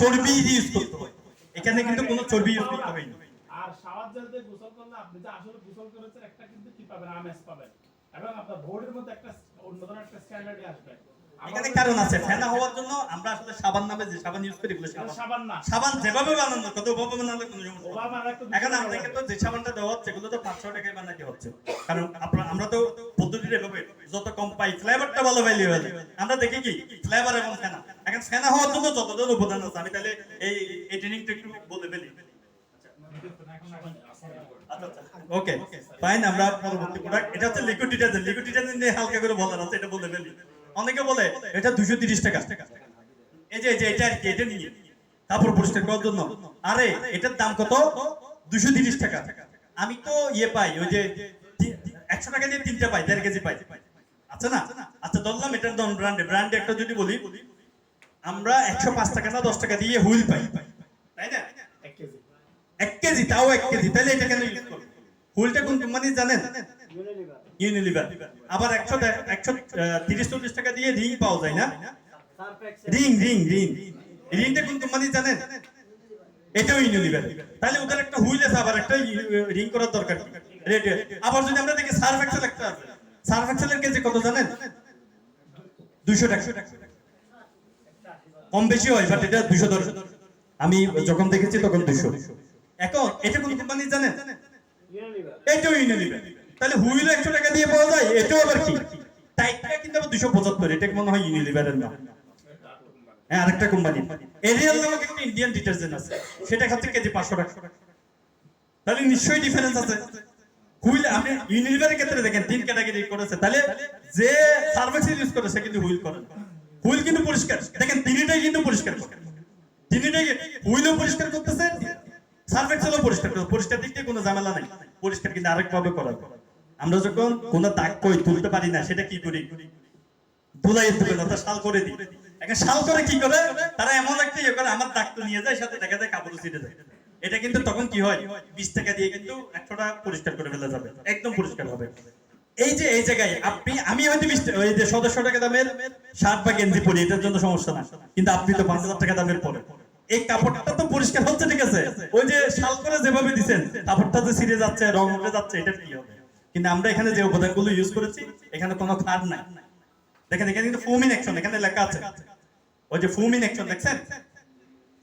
চর্বি ইউজ করতে হয়, এখানে কিন্তু কোনো চর্বি ইউজ করতে হয় না। আর শাওয়ার জেল দিয়ে গোসল করলে আপনি যে আসলে গোসল করেছেন একটা কিন্তু কি পাবেন, আমেজ পাবেন, এবং আপনার বডির মধ্যে একটা অন্য ধরনের একটা স্ট্যান্ডার্ড আসবে। এখানে কারণ আছে, ফেনা হওয়ার জন্য আমরা আসলে সাবান নামে যে সাবান ইউজ করি এগুলো সাবান না, সাবান যেভাবে বানানো কত ওভাবে বানালে কোনো সমস্যা ওভাবে নেই। বানালে একটু এখন আমাদেরকে তো যে সাবানটা দেওয়া হচ্ছে এগুলো তো 500 টাকায় বানাতে হচ্ছে, কারণ আমরা তো পদ্ধতিটা এভাবে যত কম পাই ফ্লেভারটা ভালো পাইলে ভালো। আমরা দেখি কি ফ্লেভার এবং ফেনা, এখন ফেনা হওয়ার জন্য যতজন উপাদান আছে আমি তাহলে এই ট্রেনিংটা একটু বলে ফেলি। ওকে ফাইন, আমরা পরবর্তী প্রোডাক্ট, এটা হচ্ছে লিকুইড ডিটারজেন্ট। লিকুইড ডিটারজেন্ট নিয়ে হালকা করে বলার আছে, এটা বলে ফেলি। অনেকে বলে এটা 230 টাকা, এই যে এটা আর কি, এটা নিয়ে কাপড় পরিষ্কার করার জন্য, আরে এটার দাম কত 230 টাকা। আমি তো ইয়ে পাই, ওই যে 100 টাকা দিয়ে 3টা পাই, 1.5 কেজি পাই, আচ্ছা না? আচ্ছা ধরলাম এটার দাম ব্র্যান্ড একটা যদি বলি, আমরা 105 টাকা না 10 টাকা দিয়ে হুইল পাই, তাই না? 1 কেজি, তাও 1 কেজি, তাহলে এটা কেন ইউজ করব? হুইলটা কোন কোম্পানি জানেন? ইউনিলিভার। আবার 130-40 টাকা দিয়ে রিং পাওয়া যায় না? রিংটা কোন কোম্পানি জানেন? এটাও ইউনিলিভার। তাহলে ওদের একটা হুইল আছে, আবার একটা রিং করার দরকার কি? রেডি। আবার যদি আমরা দেখি সার্ফ এক্সেল একটা আছে, সার্ফ এক্সেলের কেজি কত জানেন? 200 টাকা। কম বেশি হয়, বাট এটা 200 ধরে, আমি যখন দেখেছি তখন 200। এখন এটা কোন কোম্পানি জানেন? এটাও ইউনিলিভার। তাহলে হুইল 100 টাকা দিয়ে পাওয়া যায়, এটাও আবার কি টাইটটা কিন্তু আবার 275, এটা মনে হয় ইউনিলিভারের না, হ্যাঁ আরেকটা কোম্পানি। এরিয়াল নামক একটা ইন্ডিয়ান ডিটারজেন্ট আছে, সেটা খাচ্ছে কেজি 500 টাকা। তাহলে নিশ্চয়ই ডিফারেন্স আছে। হুইল আপনি ইউনিলিভারের ক্ষেত্রে দেখেন 3 ক্যাটাগরি করেছে, তাহলে যে সার্ভিস ইউজ করে সে কিন্তু হুইল করে, হুইল কিন্তু পরিষ্কার, দেখেন তিনটাই কিন্তু পরিষ্কার করে, তিনটাই হুইলও পরিষ্কার করতেছে, সার্ফ এক্সেলও পরিষ্কার করতেছে, পরিষ্কার দিক দিয়ে কোনো ঝামেলা নাই। পরিষ্কার কিন্তু আরেক ভাবে করা, আমরা যখন কোনো দাগ কই তুলতে পারি না, সেটা কি করি? ধুলাই দিবে না, তা শাল করে দিই। এখন শাল করে কি করে তারা, এমন একটা ইয়ে করে আমার দাগ তো নিয়ে যায়, সাথে দেখা যায় কাপড় ছিটে যায়। এটা কিন্তু তখন কি হয়, 20 টাকা দিয়ে কিন্তু 100টা পরিষ্কার করে ফেলা যাবে, একদম পরিষ্কার হবে। এই যে এই জায়গায় আমি হয়তো 20 ওই যে 700 টাকা দামের শার্ট বা গেঞ্জি পরি, এটার জন্য সমস্যা না, কিন্তু আপনি তো 5000 টাকা দামের পরে এই কাপড়টা তো পরিষ্কার হচ্ছে, ঠিক আছে, ওই যে শাল করে যেভাবে দিবেন কাপড়টা যে ছিঁড়ে যাচ্ছে, রং উঠে যাচ্ছে, এটা কি হবে? কিন্তু আমরা এখানে যে উপাদানগুলো ইউজ করেছি এখানে কোনো খাদ নাই। দেখেন এখানে কিন্তু ফোম ইন অ্যাকশন এখানে লেখা আছে, ওই যে ফোম ইন অ্যাকশন দেখছেন?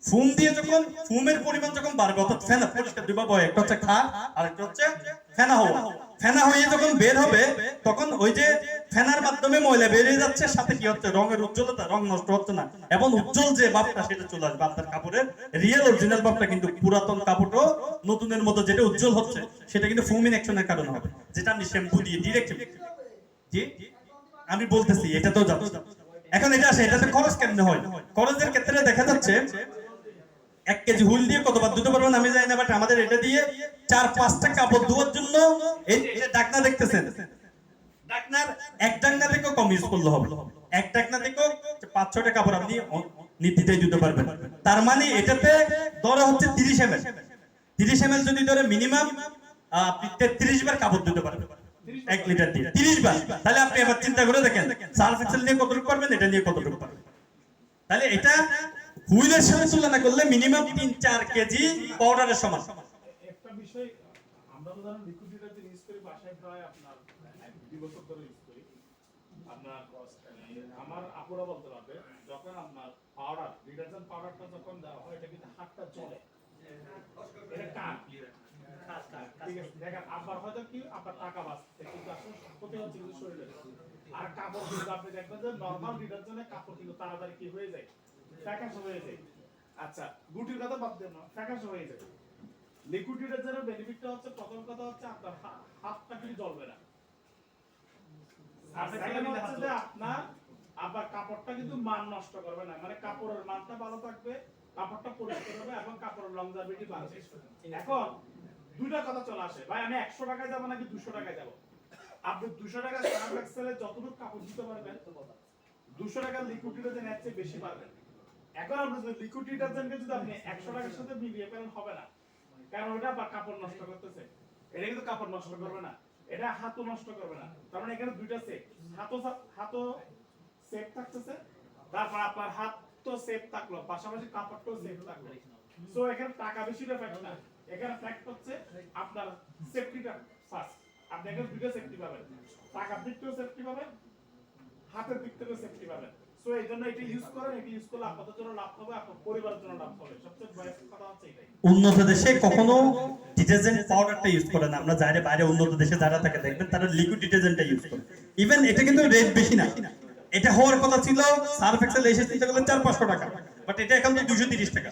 ফোম দিয়ে যখন ফোমের পরিমাণ যখন বাড়বে, অর্থাৎ ফেনা পরিষ্কার দুইবার বয়, একটা হচ্ছে খা আর একটা হচ্ছে ফেনা হওয়া। ফেনা হয়ে যখন বের হবে তখন ওই যে ফেনার মাধ্যমে ময়লা বেরিয়ে যাচ্ছে, সাথে কি হচ্ছে রঙের উজ্জ্বলতা, রং নষ্ট হচ্ছে না, এবং উজ্জ্বল যে ভাবটা সেটা চলে আসবে। আপনার কাপড়ের রিয়েল অরিজিনাল ভাবটা কিন্তু পুরাতন কাপড়ও নতুনের মতো যেটা উজ্জ্বল হচ্ছে সেটা কিন্তু ফোম ইন অ্যাকশনের কারণে হবে, যেটা আপনি শ্যাম্পু দিয়ে ডিরেক্ট। জি আমি বলতেছি এটা তো যাচ্ছে। এখন এটা আসে, এটাতে খরচ কেমনে হয়? খরচের ক্ষেত্রে দেখা যাচ্ছে 1 কেজি হুইল দিয়ে কতবার ধুতে পারবেন আমি জানি না, বাট আমাদের এটা দিয়ে 4-5টা কাপড় ধোয়ার জন্য এই যে ডাকনা দেখতেছেন, ডাকনার এক ডাকনা থেকেও কম ইউজ করলে হবে, এক ডাকনা থেকেও 5-6টা কাপড় আপনি নির্দ্বিধায় ধুতে পারবেন। তার মানে এটাতে ধরা হচ্ছে 30 ml, 30 ml যদি ধরে মিনিমাম আপনি 33 বার কাপড় ধুতে পারবেন 1 লিটার দিয়ে, 30 বার। তাহলে আপনি এবার চিন্তা করে দেখেন সার্ফ এক্সেল নিয়ে কতটুকু পারবেন, এটা নিয়ে কতটুকু পারবেন। তাহলে এটা হুইলের সাথে তুলনা করলে মিনিমাম 3-4 কেজি পাউডারের সমান। বিষয়, আমরা তো ধরেন লিকুইড ডিটারজেন্ট ইউজ করি বাসায় প্রায় আপনার 2 বছর ধরে ইউজ করি। আপনার আমার আপুরা বলতে পারবে, যখন আপনার পাউডার ডিটারজেন্ট পাউডারটা যখন দেওয়া হয় এটা কিন্তু হাতটা চলে, এটা কান ঠিক আছে। দেখেন আবার হয়তো কি আপনার টাকা বাঁচছে কিন্তু আসলে ক্ষতি হচ্ছে কিন্তু শরীরে। আর কাপড় কিন্তু আপনি দেখবেন যে নরমাল ডিটারজেন্টে কাপড় কিন্তু তাড়াতাড়ি কি হয়ে যায়, ফ্যাকাশে হয়ে যায়। আচ্ছা গুটির কথা বাদ দেন, ফ্যাকাশে হয়ে যায়। লিকুইড ডিটারজেন্টের বেনিফিটটা হচ্ছে, প্রথম কথা হচ্ছে আপনার হাতটা কিন্তু জ্বলবে না। আর সেকেন্ড হচ্ছে যে আপনার আবার কাপড়টা কিন্তু মান নষ্ট করবে না, মানে কাপড়ের মানটা ভালো থাকবে, কাপড়টা পরিষ্কার হবে এবং কাপড়ের লংজাভিটি বাড়বে। এখন দুইটা কথা চলে আসে, ভাই আমি 100 টাকায় যাব নাকি 200 টাকায় যাব? আপনি 200 টাকা সার্ফ এক্সেলে যতটুকু কাপড় দিতে পারবেন 200 টাকা লিকুইড ডিটারজেন্ট এর চেয়ে বেশি পারবেন। এখন আপনি যদি লিকুইড ডিটারজেন্টকে যদি আপনি 100 টাকার সাথে মিলিয়ে ফেলেন হবে না, কারণ ওটা আবার কাপড় নষ্ট করতেছে। এটা কিন্তু কাপড় নষ্ট করবে না, এটা হাতও নষ্ট করবে না। তার মানে এখানে দুইটা সেফ, হাতও সেফ থাকতেছে, তারপর আপনার হাত তো সেফ থাকলো, পাশাপাশি কাপড়টাও সেফ থাকলো। সো এখানে টাকা বেশি ফ্যাক্ট না, এখানে ফ্যাক্ট হচ্ছে আপনার সেফটিটা ফার্স্ট। আপনি এখানে দুইটা সেফটি পাবেন, টাকার দিক থেকেও সেফটি পাবেন, হাতের দিক থেকেও সেফটি পাবেন। সো এই জন্য এটা ইউজ করেন, এটা ইউজ করলে আপনাদের জন্য লাভ হবে, আপনার পরিবারের জন্য লাভ হবে। সবচেয়ে বেস্ট কথা হচ্ছে এটাই। উন্নত দেশে কখনো ডিটারজেন্ট পাউডারটা ইউজ করে না। আমরা যারা বাইরে উন্নত দেশে যারা থাকে দেখবেন তারা লিকুইড ডিটারজেন্টটা ইউজ করে। ইভেন এটা কিন্তু রেট বেশি না, এটা হওয়ার কথা ছিল সার্ফ এক্সেল এসে চিন্তা করলে 400-500 টাকা, বাট এটা এখন তো 230 টাকা।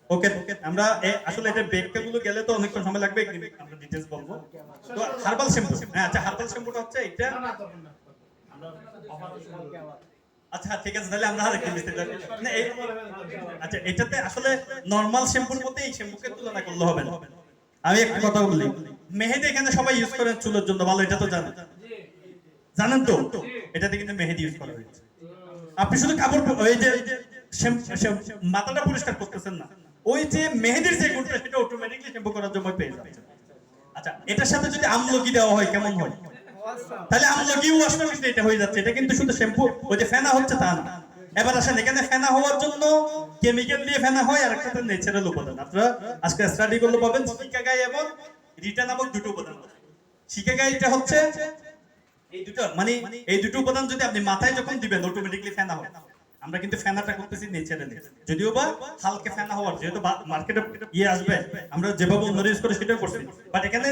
ওকে আমরা আসলে এটা ব্যাখ্যা গুলো গেলে তো অনেকক্ষণ সময় লাগবে, আমরা ডিটেইলস বলবো। তো হার্বাল শ্যাম্পু, হ্যাঁ আচ্ছা হার্বাল শ্যাম্পুটা হচ্ছে এটা। না তখন না, আমরা অফার শুরু আচ্ছা ঠিক আছে, তাহলে আমরা আরেকটু বিস্তারিত না আচ্ছা এটাতে আসলে নরমাল শ্যাম্পুর মধ্যে এই শ্যাম্পুকে তুলনা করলে হবে না। আমি একটা কথা বলি, মেহেদি এখানে সবাই ইউজ করেন চুলের জন্য, ভালো এটা তো জানেন তো, এটাতে কিন্তু মেহেদি ইউজ করা হয়েছে। আপনি শুধু কাপড় ওই যে মাথাটা পরিষ্কার করতেছেন না, ওই যে মেহেদির যে গুণটা সেটা অটোমেটিক্যালি শ্যাম্পু করার জন্য পেয়ে যাচ্ছে। আচ্ছা এটার সাথে যদি আমলকি দেওয়া হয় কেমন হয়? তাহলে আমলকি ওয়াশ করলে এটা হয়ে যাচ্ছে। এটা কিন্তু শুধু শ্যাম্পু ওই যে ফেনা হচ্ছে তা না। এবার আসেন এখানে ফেনা হওয়ার জন্য কেমিক্যাল দিয়ে ফেনা হয়, আর একটা ন্যাচারাল উপাদান। আপনারা আজকে স্টাডি করলে পাবেন শিকাগাই এবং রিটা নামক দুটো উপাদান। শিকাগাইটা হচ্ছে এই দুটো, মানে এই দুটো উপাদান যদি আপনি মাথায় যখন দিবেন অটোমেটিক্যালি ফেনা হয়। আমরা কিন্তু ফেনাটা করতেছি ন্যাচারালি, যদিও বা হালকা ফেনা হওয়ার যেহেতু মার্কেটে আসবে আমরা যেভাবে অন্য ইউজ করে সেটা করছি, বাট এখানে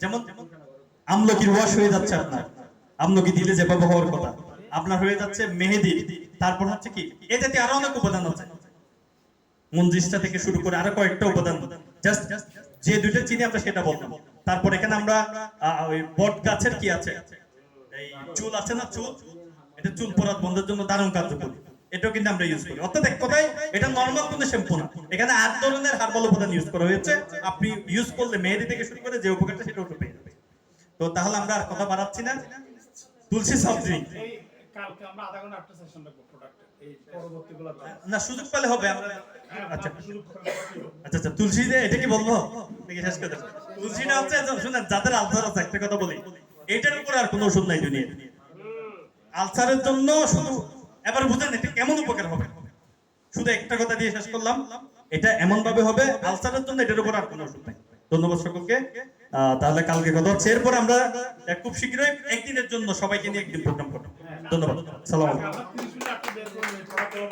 যেমন আমলকির ওয়াশ হয়ে যাচ্ছে, আপনার আমলকি দিলে যেভাবে হওয়ার কথা আপনার হয়ে যাচ্ছে মেহেদি। তারপর হচ্ছে কি এই জাতীয় আরো অনেক উপাদান আছে, মঞ্জিষ্ঠা থেকে শুরু করে আরো কয়েকটা উপাদান, জাস্ট যে দুইটা চিনি আমরা সেটা বললাম। তারপর এখানে আমরা ওই বট গাছের কি আছে, এই চুল আছে না, চুল, এটা চুল পরাত বন্ধের জন্য দারুণ কার্যকরী, এটাও কিন্তু আমরা ইউজ করি। অর্থাৎ এক কথায় এটা নরমাল কোনো শ্যাম্পু না, এখানে 8 ধরনের হার্বাল উপাদান ইউজ করা হয়েছে। আপনি ইউজ করলে মেহেদি থেকে শুরু করে যে উপকারটা সেটা উঠে পেয়ে যাবে। তো তাহলে আমরা আর কথা বাড়াচ্ছি না, তুলসী সফট ড্রিঙ্ক এই কালকে আমরা আধা ঘন্টা আফটার সেশন রাখবো প্রোডাক্ট, এই পরবর্তীগুলো না সুযোগ পেলে হবে আমরা। আচ্ছা শুরু করব। আচ্ছা আচ্ছা তুলসী যে এটা কি বলবো নাকি শেষ করে দেব? তুলসীটা হচ্ছে শুনেন যাদের আলসার আছে, একটা কথা বলি, এটার উপর আর কোনো ওষুধ নাই দুনিয়াতে। আলসারের জন্য শুধু এবার বুঝেন এটা কেমন উপকার হবে, শুধু একটা কথা দিয়ে শেষ করলাম, এটা এমন ভাবে হবে আলসারের জন্য এটার উপর আর কোনো ওষুধ নাই। ধন্যবাদ সকলকে। তাহলে কালকে কথা হচ্ছে, এরপর আমরা খুব শীঘ্রই একদিনের জন্য সবাইকে নিয়ে একদিন প্রোগ্রাম করব। ধন্যবাদ, সালাম আলাইকুম। আমরা 30 মিনিট আপনি বের করবেন।